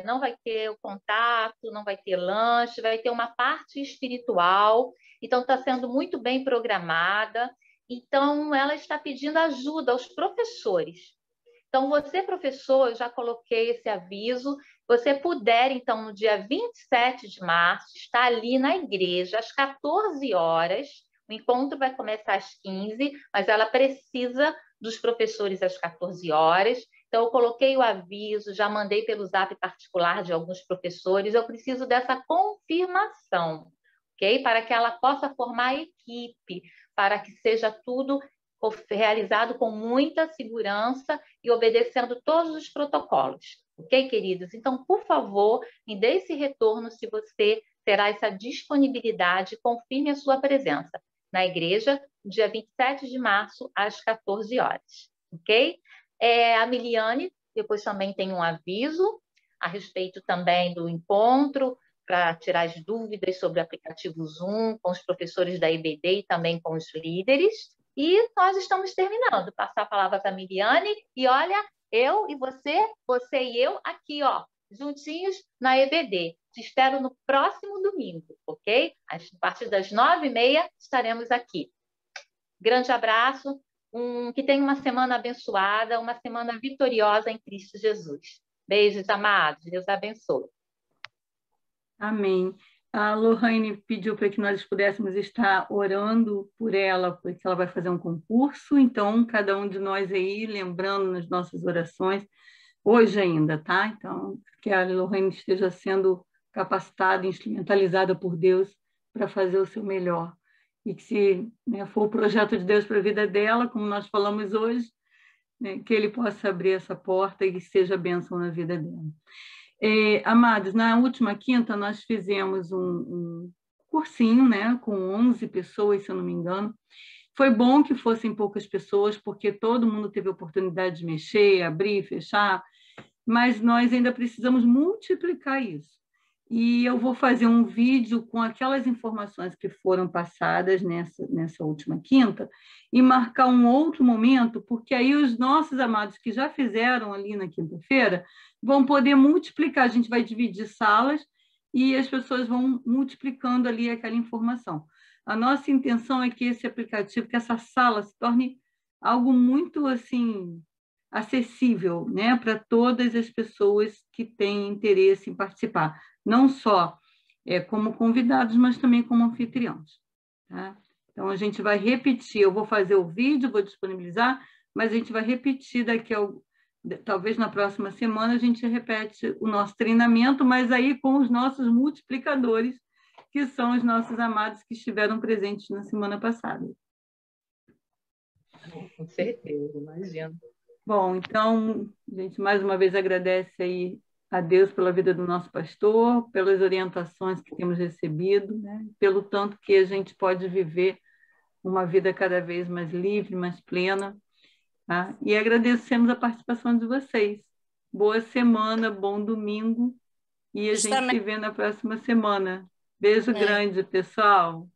Não vai ter o contato, não vai ter lanche, vai ter uma parte espiritual, então está sendo muito bem programada. Então, ela está pedindo ajuda aos professores. Então, você, professor, eu já coloquei esse aviso. Você puder, então, no dia 27 de março, estar ali na igreja, às 14 horas. O encontro vai começar às 15, mas ela precisa dos professores às 14 horas. Então, eu coloquei o aviso, já mandei pelo zap particular de alguns professores. Eu preciso dessa confirmação, ok? Para que ela possa formar a equipe, para que seja tudo realizado com muita segurança e obedecendo todos os protocolos. Ok, queridos? Então, por favor, me dê esse retorno se você terá essa disponibilidade, confirme a sua presença na igreja, dia 27 de março, às 14 horas. Ok? A Miliane, depois também tem um aviso a respeito também do encontro, para tirar as dúvidas sobre o aplicativo Zoom, com os professores da EBD e também com os líderes. E nós estamos terminando. Passar a palavra para a Miliane. E olha, eu e você e eu aqui, ó, juntinhos na EBD. Te espero no próximo domingo, ok? A partir das 9h30 estaremos aqui. Grande abraço. Que tenha uma semana abençoada, uma semana vitoriosa em Cristo Jesus. Beijos, amados. Deus abençoe. Amém. A Lohane pediu para que nós pudéssemos estar orando por ela, porque ela vai fazer um concurso. Então, cada um de nós aí, lembrando nas nossas orações, hoje ainda, tá? Então, que a Lohane esteja sendo capacitada, instrumentalizada por Deus para fazer o seu melhor. E que se for o projeto de Deus para a vida dela, como nós falamos hoje, que Ele possa abrir essa porta e que seja bênção na vida dela. Amados, na última quinta nós fizemos um cursinho, né, com 11 pessoas, se eu não me engano. Foi bom que fossem poucas pessoas, porque todo mundo teve a oportunidade de mexer, abrir, fechar, mas nós ainda precisamos multiplicar isso. E eu vou fazer um vídeo com aquelas informações que foram passadas nessa última quinta e marcar um outro momento, porque aí os nossos amados que já fizeram ali na quinta-feira vão poder multiplicar. A gente vai dividir salas e as pessoas vão multiplicando ali aquela informação. A nossa intenção é que esse aplicativo, que essa sala se torne algo muito assim acessível, né, para todas as pessoas que têm interesse em participar, não só como convidados, mas também como anfitriões. Tá? Então, a gente vai repetir, eu vou fazer o vídeo, vou disponibilizar, mas a gente vai repetir talvez na próxima semana a gente repete o nosso treinamento, mas aí com os nossos multiplicadores, que são os nossos amados que estiveram presentes na semana passada. Com certeza, imagino. Bom, então, a gente mais uma vez agradece aí a Deus pela vida do nosso pastor, pelas orientações que temos recebido, né? Pelo tanto que a gente pode viver uma vida cada vez mais livre, mais plena. Tá? E agradecemos a participação de vocês. Boa semana, bom domingo, e a gente se vê na próxima semana. Beijo grande, pessoal.